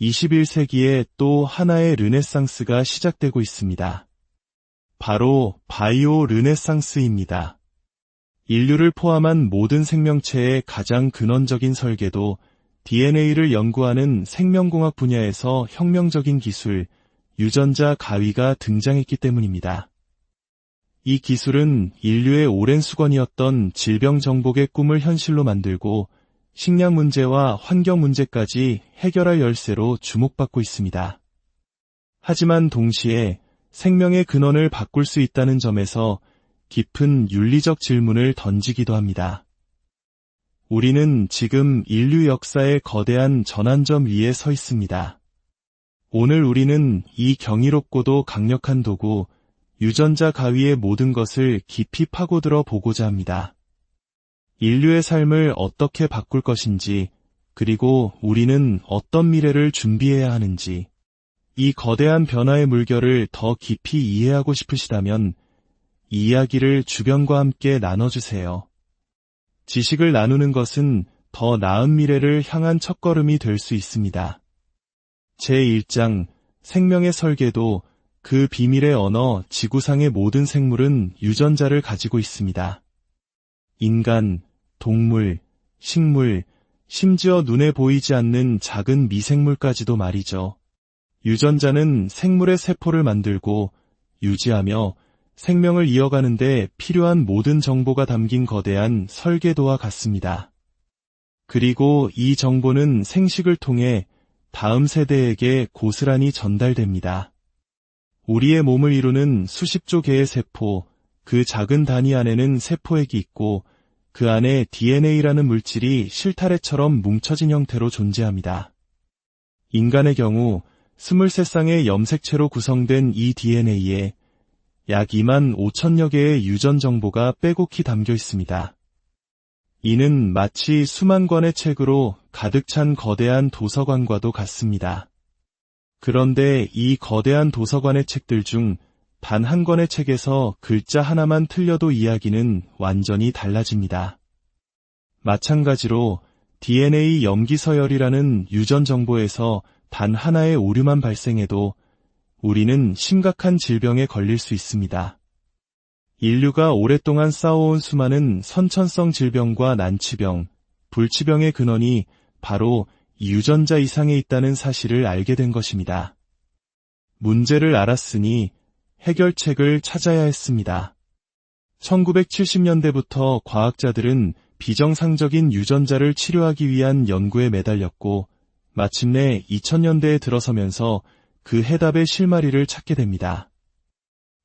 21세기에 또 하나의 르네상스가 시작되고 있습니다. 바로 바이오 르네상스입니다. 인류를 포함한 모든 생명체의 가장 근원적인 설계도 DNA를 연구하는 생명공학 분야에서 혁명적인 기술, 유전자 가위가 등장했기 때문입니다. 이 기술은 인류의 오랜 수건이었던 질병 정복의 꿈을 현실로 만들고 식량 문제와 환경 문제까지 해결할 열쇠로 주목받고 있습니다. 하지만 동시에 생명의 근원을 바꿀 수 있다는 점에서 깊은 윤리적 질문을 던지기도 합니다. 우리는 지금 인류 역사의 거대한 전환점 위에 서 있습니다. 오늘 우리는 이 경이롭고도 강력한 도구, 유전자 가위의 모든 것을 깊이 파고들어 보고자 합니다. 인류의 삶을 어떻게 바꿀 것인지, 그리고 우리는 어떤 미래를 준비해야 하는지, 이 거대한 변화의 물결을 더 깊이 이해하고 싶으시다면 이 이야기를 주변과 함께 나눠주세요. 지식을 나누는 것은 더 나은 미래를 향한 첫걸음이 될 수 있습니다. 제1장 생명의 설계도 그 비밀의 언어 지구상의 모든 생물은 유전자를 가지고 있습니다. 인간, 동물, 식물, 심지어 눈에 보이지 않는 작은 미생물까지도 말이죠. 유전자는 생물의 세포를 만들고 유지하며 생명을 이어가는 데 필요한 모든 정보가 담긴 거대한 설계도와 같습니다. 그리고 이 정보는 생식을 통해 다음 세대에게 고스란히 전달됩니다. 우리의 몸을 이루는 수십조 개의 세포, 그 작은 단위 안에는 세포액이 있고 그 안에 DNA라는 물질이 실타래처럼 뭉쳐진 형태로 존재합니다. 인간의 경우 23쌍의 염색체로 구성된 이 DNA에 약 2만 5천여 개의 유전 정보가 빼곡히 담겨 있습니다. 이는 마치 수만 권의 책으로 가득 찬 거대한 도서관과도 같습니다. 그런데 이 거대한 도서관의 책들 중 단 한 권의 책에서 글자 하나만 틀려도 이야기는 완전히 달라집니다. 마찬가지로 DNA 염기서열이라는 유전 정보에서 단 하나의 오류만 발생해도 우리는 심각한 질병에 걸릴 수 있습니다. 인류가 오랫동안 쌓아온 수많은 선천성 질병과 난치병, 불치병의 근원이 바로 유전자 이상에 있다는 사실을 알게 된 것입니다. 문제를 알았으니 해결책을 찾아야 했습니다. 1970년대부터 과학자들은 비정상적인 유전자를 치료하기 위한 연구에 매달렸고 마침내 2000년대에 들어서면서 그 해답의 실마리를 찾게 됩니다.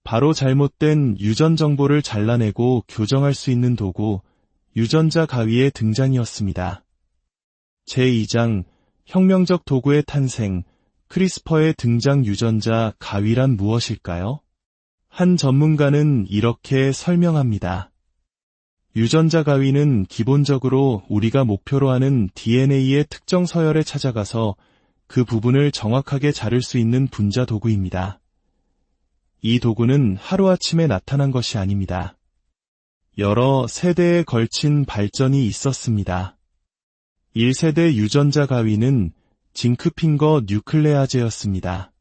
바로 잘못된 유전 정보를 잘라내고 교정할 수 있는 도구, 유전자 가위의 등장이었습니다. 제2장 혁명적 도구의 탄생, 크리스퍼의 등장. 유전자 가위란 무엇일까요? 한 전문가는 이렇게 설명합니다. 유전자 가위는 기본적으로 우리가 목표로 하는 DNA의 특정 서열에 찾아가서 그 부분을 정확하게 자를 수 있는 분자 도구입니다. 이 도구는 하루아침에 나타난 것이 아닙니다. 여러 세대에 걸친 발전이 있었습니다. 1세대 유전자 가위는 징크핑거 뉴클레아제였습니다.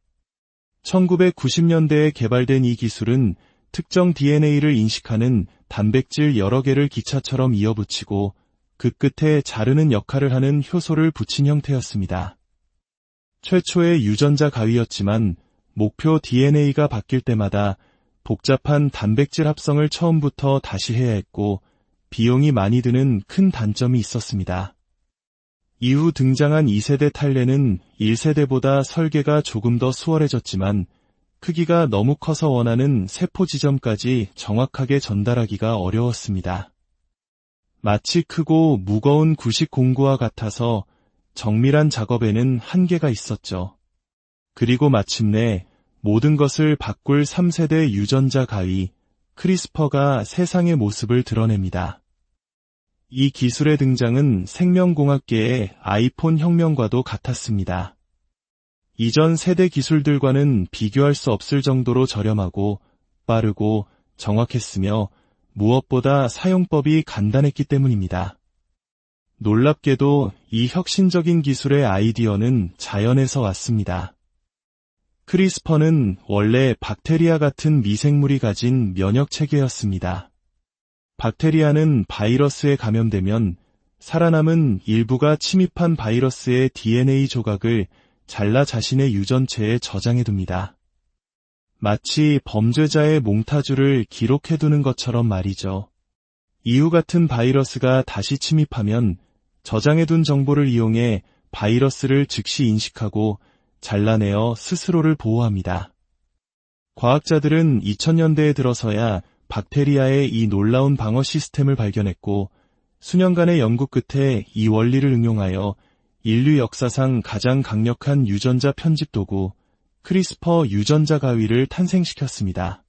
1990년대에 개발된 이 기술은 특정 DNA를 인식하는 단백질 여러 개를 기차처럼 이어붙이고 그 끝에 자르는 역할을 하는 효소를 붙인 형태였습니다. 최초의 유전자 가위였지만 목표 DNA가 바뀔 때마다 복잡한 단백질 합성을 처음부터 다시 해야 했고 비용이 많이 드는 큰 단점이 있었습니다. 이후 등장한 2세대 탈레는 1세대보다 설계가 조금 더 수월해졌지만 크기가 너무 커서 원하는 세포 지점까지 정확하게 전달하기가 어려웠습니다. 마치 크고 무거운 구식 공구와 같아서 정밀한 작업에는 한계가 있었죠. 그리고 마침내 모든 것을 바꿀 3세대 유전자 가위, 크리스퍼가 세상의 모습을 드러냅니다. 이 기술의 등장은 생명공학계의 아이폰 혁명과도 같았습니다. 이전 세대 기술들과는 비교할 수 없을 정도로 저렴하고 빠르고 정확했으며 무엇보다 사용법이 간단했기 때문입니다. 놀랍게도 이 혁신적인 기술의 아이디어는 자연에서 왔습니다. 크리스퍼는 원래 박테리아 같은 미생물이 가진 면역 체계였습니다. 박테리아는 바이러스에 감염되면 살아남은 일부가 침입한 바이러스의 DNA 조각을 잘라 자신의 유전체에 저장해둡니다. 마치 범죄자의 몽타주를 기록해두는 것처럼 말이죠. 이후 같은 바이러스가 다시 침입하면 저장해둔 정보를 이용해 바이러스를 즉시 인식하고 잘라내어 스스로를 보호합니다. 과학자들은 2000년대에 들어서야 박테리아의 이 놀라운 방어 시스템을 발견했고 수년간의 연구 끝에 이 원리를 응용하여 인류 역사상 가장 강력한 유전자 편집 도구 크리스퍼 유전자 가위를 탄생시켰습니다.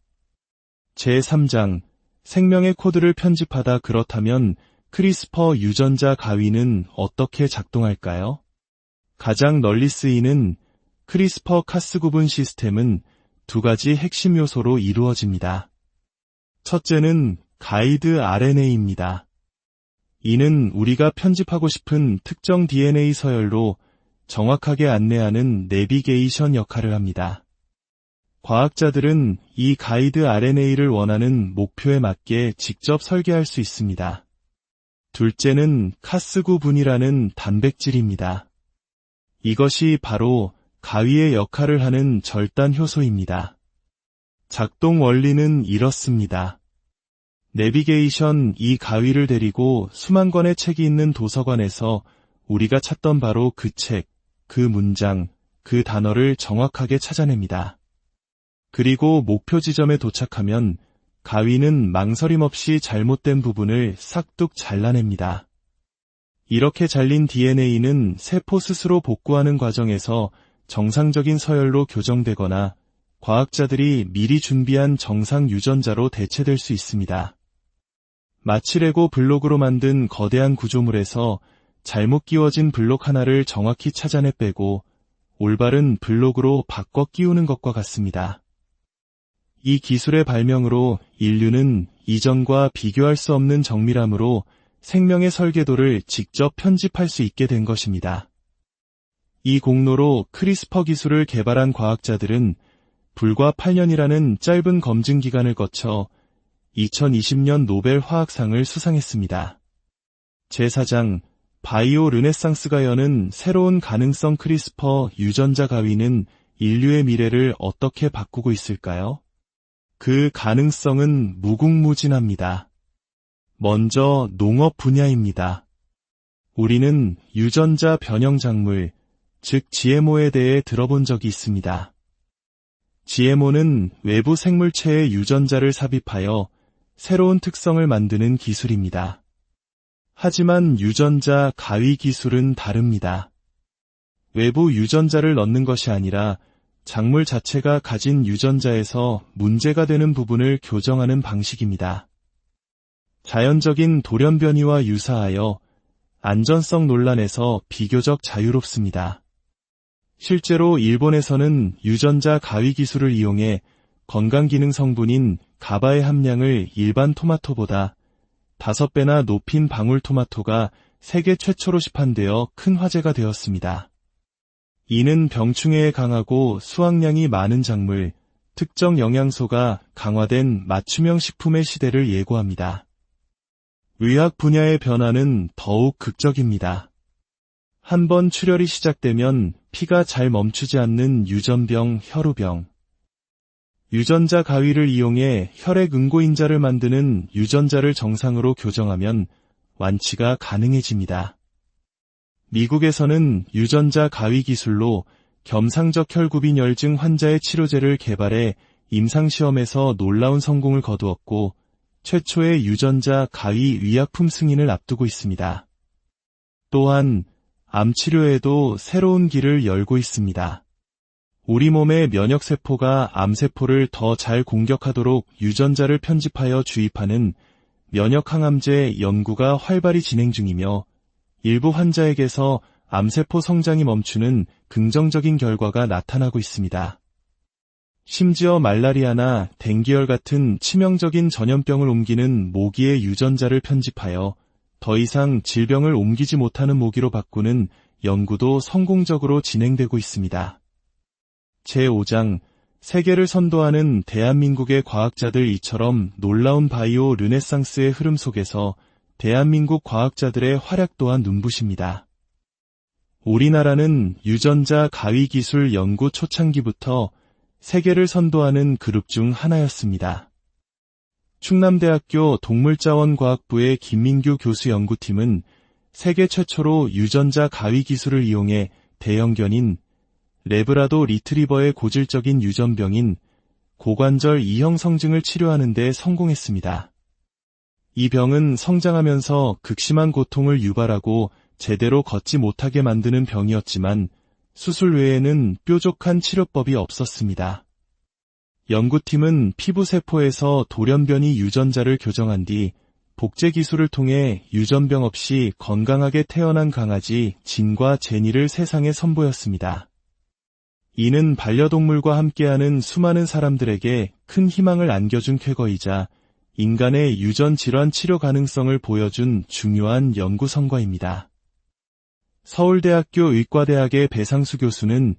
제3장 생명의 코드를 편집하다. 그렇다면 크리스퍼 유전자 가위는 어떻게 작동할까요? 가장 널리 쓰이는 크리스퍼 카스 구분 시스템은 두 가지 핵심 요소로 이루어집니다. 첫째는 가이드 RNA입니다. 이는 우리가 편집하고 싶은 특정 DNA 서열로 정확하게 안내하는 내비게이션 역할을 합니다. 과학자들은 이 가이드 RNA를 원하는 목표에 맞게 직접 설계할 수 있습니다. 둘째는 카스9분이라는 단백질입니다. 이것이 바로 가위의 역할을 하는 절단 효소입니다. 작동 원리는 이렇습니다. 내비게이션 이 가위를 데리고 수만 권의 책이 있는 도서관에서 우리가 찾던 바로 그 책, 그 문장, 그 단어를 정확하게 찾아냅니다. 그리고 목표 지점에 도착하면 가위는 망설임 없이 잘못된 부분을 싹둑 잘라냅니다. 이렇게 잘린 DNA는 세포 스스로 복구하는 과정에서 정상적인 서열로 교정되거나 과학자들이 미리 준비한 정상 유전자로 대체될 수 있습니다. 마치 레고 블록으로 만든 거대한 구조물에서 잘못 끼워진 블록 하나를 정확히 찾아내 빼고 올바른 블록으로 바꿔 끼우는 것과 같습니다. 이 기술의 발명으로 인류는 이전과 비교할 수 없는 정밀함으로 생명의 설계도를 직접 편집할 수 있게 된 것입니다. 이 공로로 크리스퍼 기술을 개발한 과학자들은 불과 8년이라는 짧은 검증 기간을 거쳐 2020년 노벨 화학상을 수상했습니다. 제4장 바이오 르네상스가 여는 새로운 가능성 크리스퍼 유전자 가위는 인류의 미래를 어떻게 바꾸고 있을까요? 그 가능성은 무궁무진합니다. 먼저 농업 분야입니다. 우리는 유전자 변형 작물, 즉 GMO에 대해 들어본 적이 있습니다. GMO는 외부 생물체의 유전자를 삽입하여 새로운 특성을 만드는 기술입니다. 하지만 유전자 가위 기술은 다릅니다. 외부 유전자를 넣는 것이 아니라 작물 자체가 가진 유전자에서 문제가 되는 부분을 교정하는 방식입니다. 자연적인 돌연 변이와 유사하여 안전성 논란에서 비교적 자유롭습니다. 실제로 일본에서는 유전자 가위 기술을 이용해 건강기능 성분인 가바의 함량을 일반 토마토보다 5배나 높인 방울토마토가 세계 최초로 시판되어 큰 화제가 되었습니다. 이는 병충해에 강하고 수확량이 많은 작물, 특정 영양소가 강화된 맞춤형 식품의 시대를 예고합니다. 의학 분야의 변화는 더욱 극적입니다. 한번 출혈이 시작되면 피가 잘 멈추지 않는 유전병, 혈우병. 유전자 가위를 이용해 혈액 응고인자를 만드는 유전자를 정상으로 교정하면 완치가 가능해집니다. 미국에서는 유전자 가위 기술로 겸상적 혈구빈혈증 환자의 치료제를 개발해 임상시험에서 놀라운 성공을 거두었고 최초의 유전자 가위 의약품 승인을 앞두고 있습니다. 또한 암치료에도 새로운 길을 열고 있습니다. 우리 몸의 면역세포가 암세포를 더 잘 공격하도록 유전자를 편집하여 주입하는 면역항암제 연구가 활발히 진행 중이며 일부 환자에게서 암세포 성장이 멈추는 긍정적인 결과가 나타나고 있습니다. 심지어 말라리아나 댕기열 같은 치명적인 전염병을 옮기는 모기의 유전자를 편집하여 더 이상 질병을 옮기지 못하는 모기로 바꾸는 연구도 성공적으로 진행되고 있습니다. 제5장 세계를 선도하는 대한민국의 과학자들 이처럼 놀라운 바이오 르네상스의 흐름 속에서 대한민국 과학자들의 활약 또한 눈부십니다. 우리나라는 유전자 가위 기술 연구 초창기부터 세계를 선도하는 그룹 중 하나였습니다. 충남대학교 동물자원과학부의 김민규 교수 연구팀은 세계 최초로 유전자 가위 기술을 이용해 대형견인 레브라도 리트리버의 고질적인 유전병인 고관절 이형 성증을 치료하는 데 성공했습니다. 이 병은 성장하면서 극심한 고통을 유발하고 제대로 걷지 못하게 만드는 병이었지만 수술 외에는 뾰족한 치료법이 없었습니다. 연구팀은 피부세포에서 돌연변이 유전자를 교정한 뒤 복제 기술을 통해 유전병 없이 건강하게 태어난 강아지 진과 제니를 세상에 선보였습니다. 이는 반려동물과 함께하는 수많은 사람들에게 큰 희망을 안겨준 쾌거이자 인간의 유전 질환 치료 가능성을 보여준 중요한 연구 성과입니다. 서울대학교 의과대학의 배상수 교수는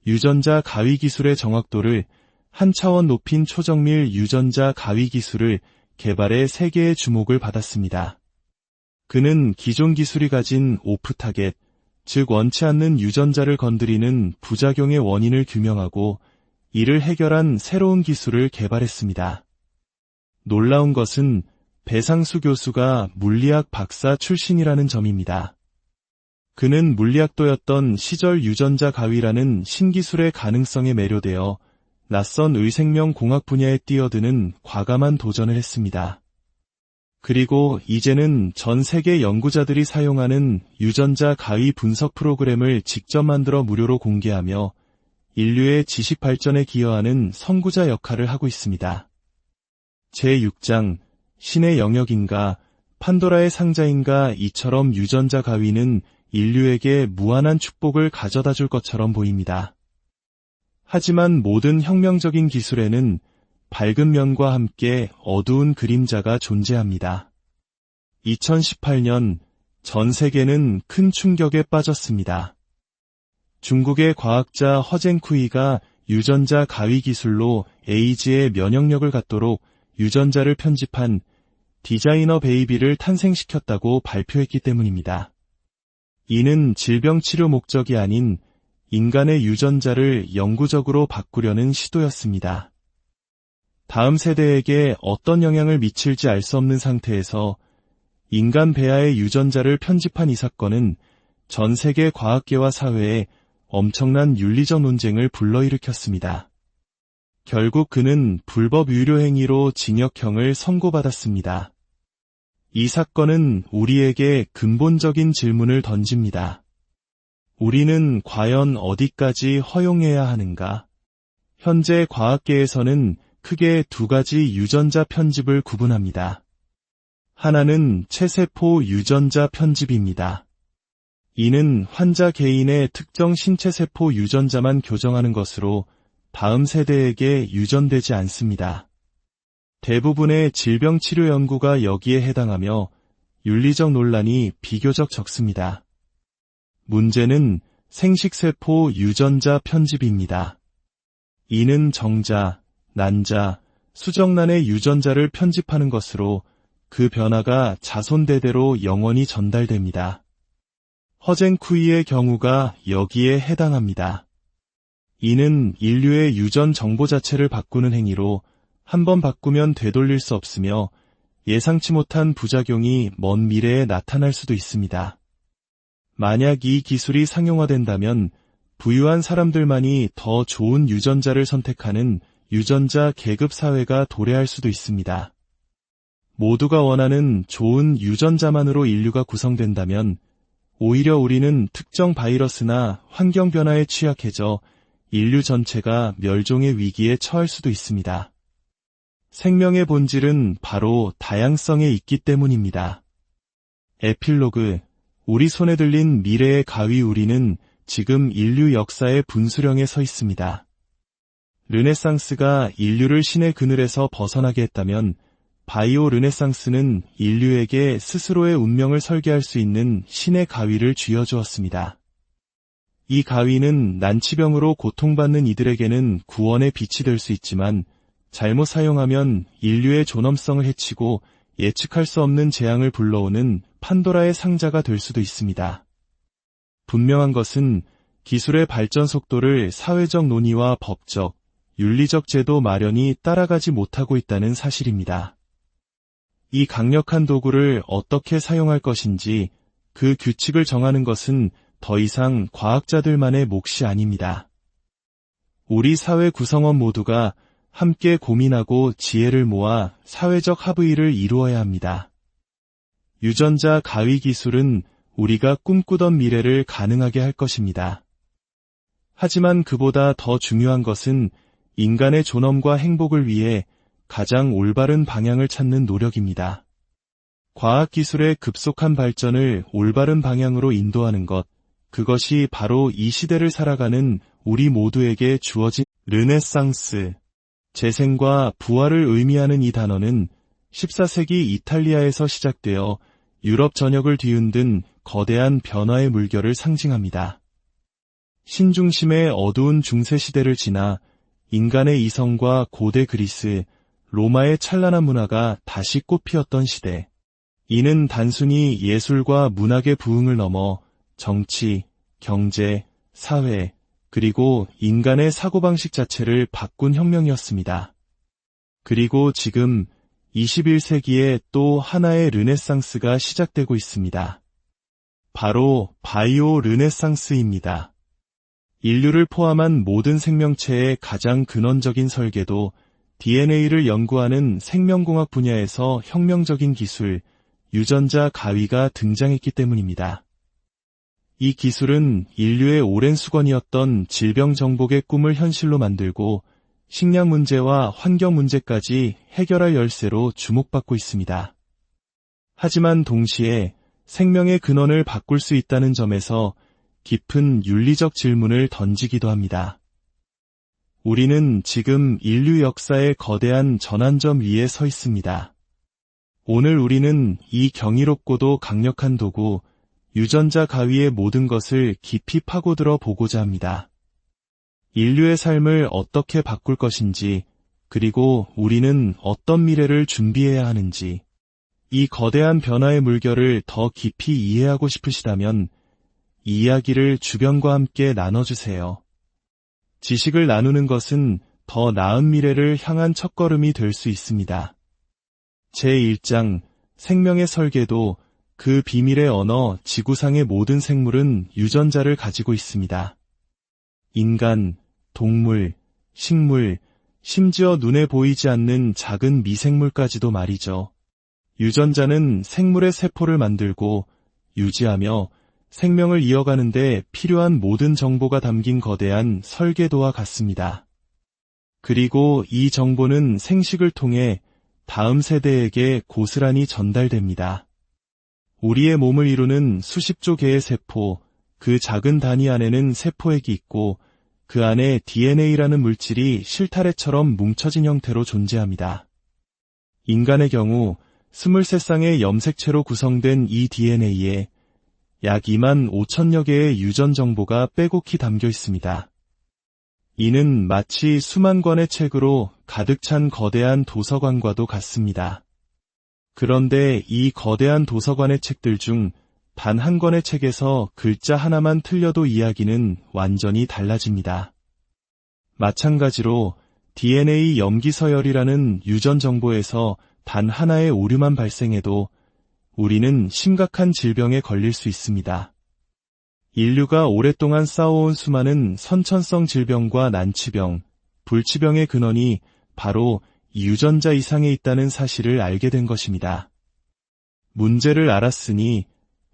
유전자 가위 기술의 정확도를 한 차원 높인 초정밀 유전자 가위 기술을 개발해 세계의 주목을 받았습니다. 그는 기존 기술이 가진 오프 타겟, 즉 원치 않는 유전자를 건드리는 부작용의 원인을 규명하고 이를 해결한 새로운 기술을 개발했습니다. 놀라운 것은 배상수 교수가 물리학 박사 출신이라는 점입니다. 그는 물리학도였던 시절 유전자 가위라는 신기술의 가능성에 매료되어 낯선 의생명공학 분야에 뛰어드는 과감한 도전을 했습니다. 그리고 이제는 전 세계 연구자들이 사용하는 유전자 가위 분석 프로그램을 직접 만들어 무료로 공개하며 인류의 지식 발전에 기여하는 선구자 역할을 하고 있습니다. 제6장 신의 영역인가 판도라의 상자인가 이처럼 유전자 가위는 인류에게 무한한 축복을 가져다 줄 것처럼 보입니다. 하지만 모든 혁명적인 기술에는 밝은 면과 함께 어두운 그림자가 존재합니다. 2018년 전 세계는 큰 충격에 빠졌습니다. 중국의 과학자 허쟁쿠이가 유전자 가위 기술로 에이즈의 면역력을 갖도록 유전자를 편집한 디자이너 베이비를 탄생시켰다고 발표했기 때문입니다. 이는 질병 치료 목적이 아닌 인간의 유전자를 영구적으로 바꾸려는 시도였습니다. 다음 세대에게 어떤 영향을 미칠지 알 수 없는 상태에서 인간 배아의 유전자를 편집한 이 사건은 전 세계 과학계와 사회에 엄청난 윤리적 논쟁을 불러일으켰습니다. 결국 그는 불법 유료 행위로 징역형을 선고받았습니다. 이 사건은 우리에게 근본적인 질문을 던집니다. 우리는 과연 어디까지 허용해야 하는가? 현재 과학계에서는 크게 두 가지 유전자 편집을 구분합니다. 하나는 체세포 유전자 편집입니다. 이는 환자 개인의 특정 신체세포 유전자만 교정하는 것으로 다음 세대에게 유전되지 않습니다. 대부분의 질병 치료 연구가 여기에 해당하며 윤리적 논란이 비교적 적습니다. 문제는 생식세포 유전자 편집입니다. 이는 정자, 난자, 수정란의 유전자를 편집하는 것으로 그 변화가 자손대대로 영원히 전달됩니다. 허쟁쿠이의 경우가 여기에 해당합니다. 이는 인류의 유전 정보 자체를 바꾸는 행위로 한번 바꾸면 되돌릴 수 없으며 예상치 못한 부작용이 먼 미래에 나타날 수도 있습니다. 만약 이 기술이 상용화된다면 부유한 사람들만이 더 좋은 유전자를 선택하는 유전자 계급 사회가 도래할 수도 있습니다. 모두가 원하는 좋은 유전자만으로 인류가 구성된다면 오히려 우리는 특정 바이러스나 환경 변화에 취약해져 인류 전체가 멸종의 위기에 처할 수도 있습니다. 생명의 본질은 바로 다양성에 있기 때문입니다. 에필로그, 우리 손에 들린 미래의 가위 우리는 지금 인류 역사의 분수령에 서 있습니다. 르네상스가 인류를 신의 그늘에서 벗어나게 했다면 바이오 르네상스는 인류에게 스스로의 운명을 설계할 수 있는 신의 가위를 쥐어주었습니다. 이 가위는 난치병으로 고통받는 이들에게는 구원의 빛이 될 수 있지만 잘못 사용하면 인류의 존엄성을 해치고 예측할 수 없는 재앙을 불러오는 판도라의 상자가 될 수도 있습니다. 분명한 것은 기술의 발전 속도를 사회적 논의와 법적, 윤리적 제도 마련이 따라가지 못하고 있다는 사실입니다. 이 강력한 도구를 어떻게 사용할 것인지 그 규칙을 정하는 것은 더 이상 과학자들만의 몫이 아닙니다. 우리 사회 구성원 모두가 함께 고민하고 지혜를 모아 사회적 합의를 이루어야 합니다. 유전자 가위 기술은 우리가 꿈꾸던 미래를 가능하게 할 것입니다. 하지만 그보다 더 중요한 것은 인간의 존엄과 행복을 위해 가장 올바른 방향을 찾는 노력입니다. 과학기술의 급속한 발전을 올바른 방향으로 인도하는 것, 그것이 바로 이 시대를 살아가는 우리 모두에게 주어진 르네상스, 재생과 부활을 의미하는 이 단어는 14세기 이탈리아에서 시작되어 유럽 전역을 뒤흔든 거대한 변화의 물결을 상징합니다. 신중심의 어두운 중세시대를 지나 인간의 이성과 고대 그리스, 로마의 찬란한 문화가 다시 꽃피었던 시대. 이는 단순히 예술과 문학의 부흥을 넘어 정치, 경제, 사회, 그리고 인간의 사고방식 자체를 바꾼 혁명이었습니다. 그리고 지금 21세기에 또 하나의 르네상스가 시작되고 있습니다. 바로 바이오 르네상스입니다. 인류를 포함한 모든 생명체의 가장 근원적인 설계도 DNA를 연구하는 생명공학 분야에서 혁명적인 기술, 유전자 가위가 등장했기 때문입니다. 이 기술은 인류의 오랜 수건이었던 질병 정복의 꿈을 현실로 만들고 식량 문제와 환경 문제까지 해결할 열쇠로 주목받고 있습니다. 하지만 동시에 생명의 근원을 바꿀 수 있다는 점에서 깊은 윤리적 질문을 던지기도 합니다. 우리는 지금 인류 역사의 거대한 전환점 위에 서 있습니다. 오늘 우리는 이 경이롭고도 강력한 도구, 유전자 가위의 모든 것을 깊이 파고들어 보고자 합니다. 인류의 삶을 어떻게 바꿀 것인지, 그리고 우리는 어떤 미래를 준비해야 하는지, 이 거대한 변화의 물결을 더 깊이 이해하고 싶으시다면 이 이야기를 주변과 함께 나눠주세요. 지식을 나누는 것은 더 나은 미래를 향한 첫걸음이 될 수 있습니다. 제1장 생명의 설계도 그 비밀의 언어 지구상의 모든 생물은 유전자를 가지고 있습니다. 인간, 동물, 식물, 심지어 눈에 보이지 않는 작은 미생물까지도 말이죠. 유전자는 생물의 세포를 만들고 유지하며 생명을 이어가는 데 필요한 모든 정보가 담긴 거대한 설계도와 같습니다. 그리고 이 정보는 생식을 통해 다음 세대에게 고스란히 전달됩니다. 우리의 몸을 이루는 수십조 개의 세포, 그 작은 단위 안에는 세포액이 있고 그 안에 DNA라는 물질이 실타래처럼 뭉쳐진 형태로 존재합니다. 인간의 경우 23쌍의 염색체로 구성된 이 DNA에 약 2만 5천여 개의 유전 정보가 빼곡히 담겨 있습니다. 이는 마치 수만 권의 책으로 가득 찬 거대한 도서관과도 같습니다. 그런데 이 거대한 도서관의 책들 중 단 한 권의 책에서 글자 하나만 틀려도 이야기는 완전히 달라집니다. 마찬가지로 DNA 염기서열이라는 유전 정보에서 단 하나의 오류만 발생해도 우리는 심각한 질병에 걸릴 수 있습니다. 인류가 오랫동안 쌓아온 수많은 선천성 질병과 난치병, 불치병의 근원이 바로 유전자 이상에 있다는 사실을 알게 된 것입니다. 문제를 알았으니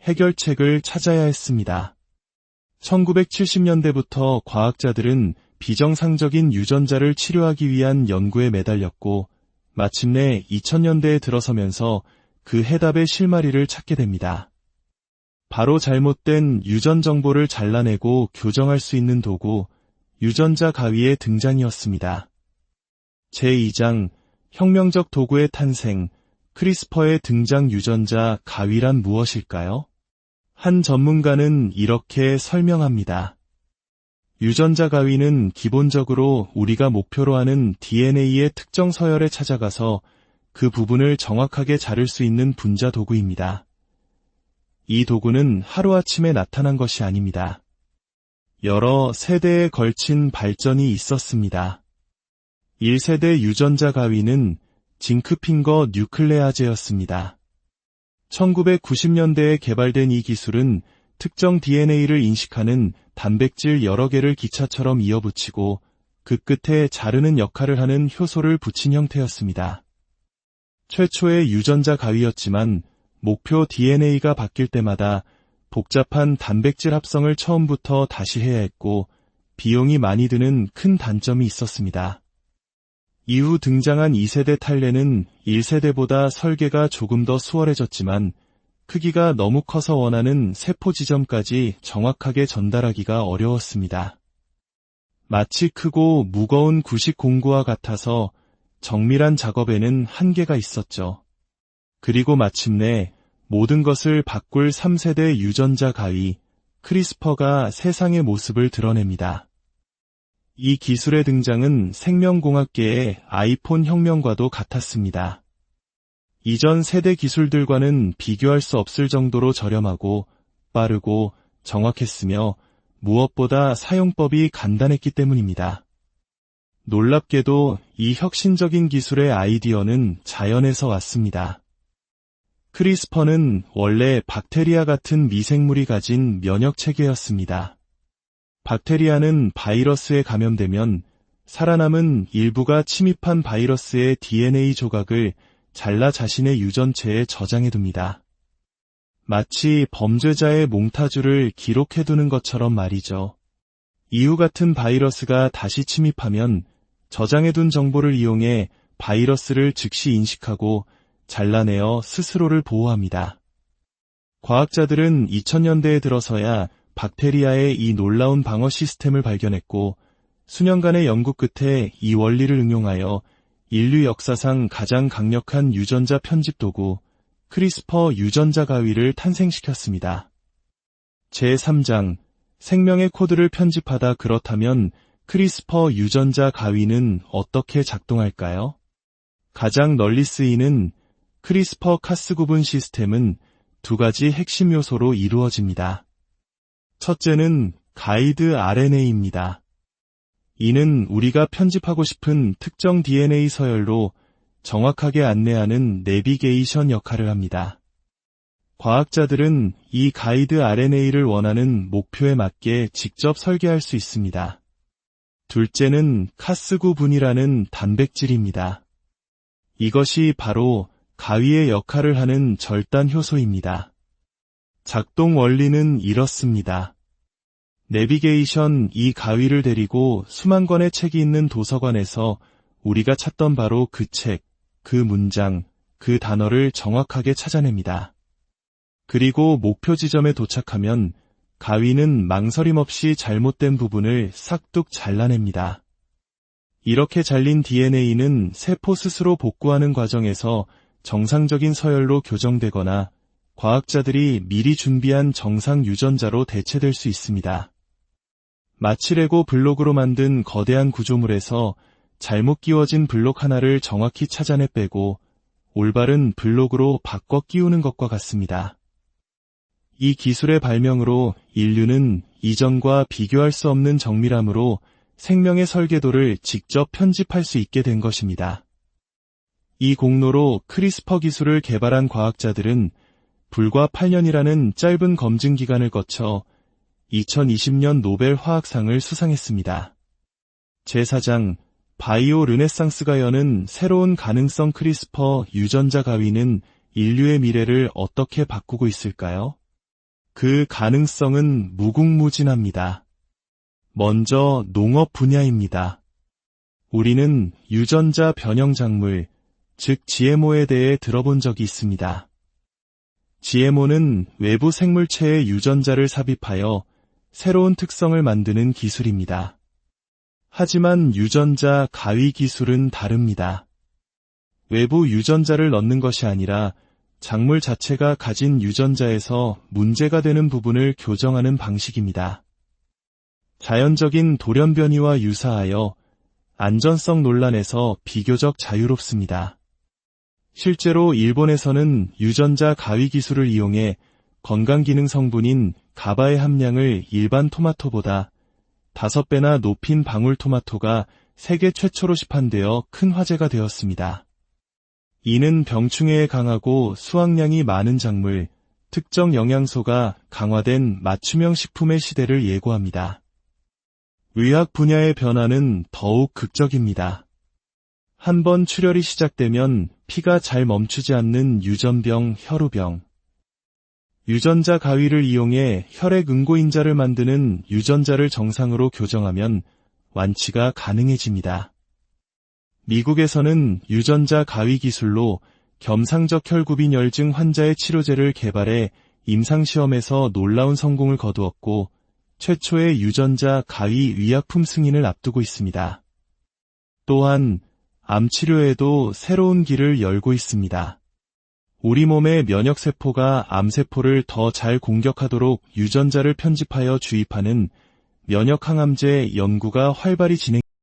해결책을 찾아야 했습니다. 1970년대부터 과학자들은 비정상적인 유전자를 치료하기 위한 연구에 매달렸고 마침내 2000년대에 들어서면서 그 해답의 실마리를 찾게 됩니다. 바로 잘못된 유전 정보를 잘라내고 교정할 수 있는 도구, 유전자 가위의 등장이었습니다. 제2장 혁명적 도구의 탄생, 크리스퍼의 등장. 유전자 가위란 무엇일까요? 한 전문가는 이렇게 설명합니다. 유전자 가위는 기본적으로 우리가 목표로 하는 DNA의 특정 서열에 찾아가서 그 부분을 정확하게 자를 수 있는 분자 도구입니다. 이 도구는 하루아침에 나타난 것이 아닙니다. 여러 세대에 걸친 발전이 있었습니다. 1세대 유전자 가위는 징크핑거 뉴클레아제였습니다. 1990년대에 개발된 이 기술은 특정 DNA를 인식하는 단백질 여러 개를 기차처럼 이어붙이고 그 끝에 자르는 역할을 하는 효소를 붙인 형태였습니다. 최초의 유전자 가위였지만 목표 DNA가 바뀔 때마다 복잡한 단백질 합성을 처음부터 다시 해야 했고 비용이 많이 드는 큰 단점이 있었습니다. 이후 등장한 2세대 탈레는 1세대보다 설계가 조금 더 수월해졌지만 크기가 너무 커서 원하는 세포 지점까지 정확하게 전달하기가 어려웠습니다. 마치 크고 무거운 구식 공구와 같아서 정밀한 작업에는 한계가 있었죠. 그리고 마침내 모든 것을 바꿀 3세대 유전자 가위, 크리스퍼가 세상의 모습을 드러냅니다. 이 기술의 등장은 생명공학계의 아이폰 혁명과도 같았습니다. 이전 세대 기술들과는 비교할 수 없을 정도로 저렴하고 빠르고 정확했으며 무엇보다 사용법이 간단했기 때문입니다. 놀랍게도 이 혁신적인 기술의 아이디어는 자연에서 왔습니다. 크리스퍼는 원래 박테리아 같은 미생물이 가진 면역체계였습니다. 박테리아는 바이러스에 감염되면 살아남은 일부가 침입한 바이러스의 DNA 조각을 잘라 자신의 유전체에 저장해둡니다. 마치 범죄자의 몽타주를 기록해두는 것처럼 말이죠. 이후 같은 바이러스가 다시 침입하면 저장해둔 정보를 이용해 바이러스를 즉시 인식하고 잘라내어 스스로를 보호합니다. 과학자들은 2000년대에 들어서야 박테리아의 이 놀라운 방어 시스템을 발견했고 수년간의 연구 끝에 이 원리를 응용하여 인류 역사상 가장 강력한 유전자 편집 도구 크리스퍼 유전자 가위를 탄생시켰습니다. 제3장 생명의 코드를 편집하다. 그렇다면 크리스퍼 유전자 가위는 어떻게 작동할까요? 가장 널리 쓰이는 크리스퍼 카스 구분 시스템은 두 가지 핵심 요소로 이루어집니다. 첫째는 가이드 RNA입니다. 이는 우리가 편집하고 싶은 특정 DNA 서열로 정확하게 안내하는 내비게이션 역할을 합니다. 과학자들은 이 가이드 RNA를 원하는 목표에 맞게 직접 설계할 수 있습니다. 둘째는 카스9분이라는 단백질입니다. 이것이 바로 가위의 역할을 하는 절단 효소입니다. 작동 원리는 이렇습니다. 내비게이션 이 가위를 데리고 수만 권의 책이 있는 도서관에서 우리가 찾던 바로 그 책, 그 문장, 그 단어를 정확하게 찾아냅니다. 그리고 목표 지점에 도착하면 가위는 망설임 없이 잘못된 부분을 싹둑 잘라냅니다. 이렇게 잘린 DNA는 세포 스스로 복구하는 과정에서 정상적인 서열로 교정되거나 과학자들이 미리 준비한 정상 유전자로 대체될 수 있습니다. 마치 레고 블록으로 만든 거대한 구조물에서 잘못 끼워진 블록 하나를 정확히 찾아내 빼고 올바른 블록으로 바꿔 끼우는 것과 같습니다. 이 기술의 발명으로 인류는 이전과 비교할 수 없는 정밀함으로 생명의 설계도를 직접 편집할 수 있게 된 것입니다. 이 공로로 크리스퍼 기술을 개발한 과학자들은 불과 8년이라는 짧은 검증 기간을 거쳐 2020년 노벨 화학상을 수상했습니다. 제4장 바이오 르네상스가 여는 새로운 가능성. 크리스퍼 유전자 가위는 인류의 미래를 어떻게 바꾸고 있을까요? 그 가능성은 무궁무진합니다. 먼저 농업 분야입니다. 우리는 유전자 변형 작물, 즉 GMO에 대해 들어본 적이 있습니다. GMO는 외부 생물체의 유전자를 삽입하여 새로운 특성을 만드는 기술입니다. 하지만 유전자 가위 기술은 다릅니다. 외부 유전자를 넣는 것이 아니라 작물 자체가 가진 유전자에서 문제가 되는 부분을 교정하는 방식입니다. 자연적인 돌연 변이와 유사하여 안전성 논란에서 비교적 자유롭습니다. 실제로 일본에서는 유전자 가위 기술을 이용해 건강기능 성분인 가바의 함량을 일반 토마토보다 5배나 높인 방울토마토가 세계 최초로 시판되어 큰 화제가 되었습니다. 이는 병충해에 강하고 수확량이 많은 작물, 특정 영양소가 강화된 맞춤형 식품의 시대를 예고합니다. 의학 분야의 변화는 더욱 극적입니다. 한번 출혈이 시작되면 피가 잘 멈추지 않는 유전병, 혈우병. 유전자 가위를 이용해 혈액 응고인자를 만드는 유전자를 정상으로 교정하면 완치가 가능해집니다. 미국에서는 유전자 가위 기술로 겸상적 혈구빈혈증 환자의 치료제를 개발해 임상시험에서 놀라운 성공을 거두었고 최초의 유전자 가위 의약품 승인을 앞두고 있습니다. 또한 암 치료에도 새로운 길을 열고 있습니다. 우리 몸의 면역세포가 암세포를 더 잘 공격하도록 유전자를 편집하여 주입하는 면역항암제 연구가 활발히 진행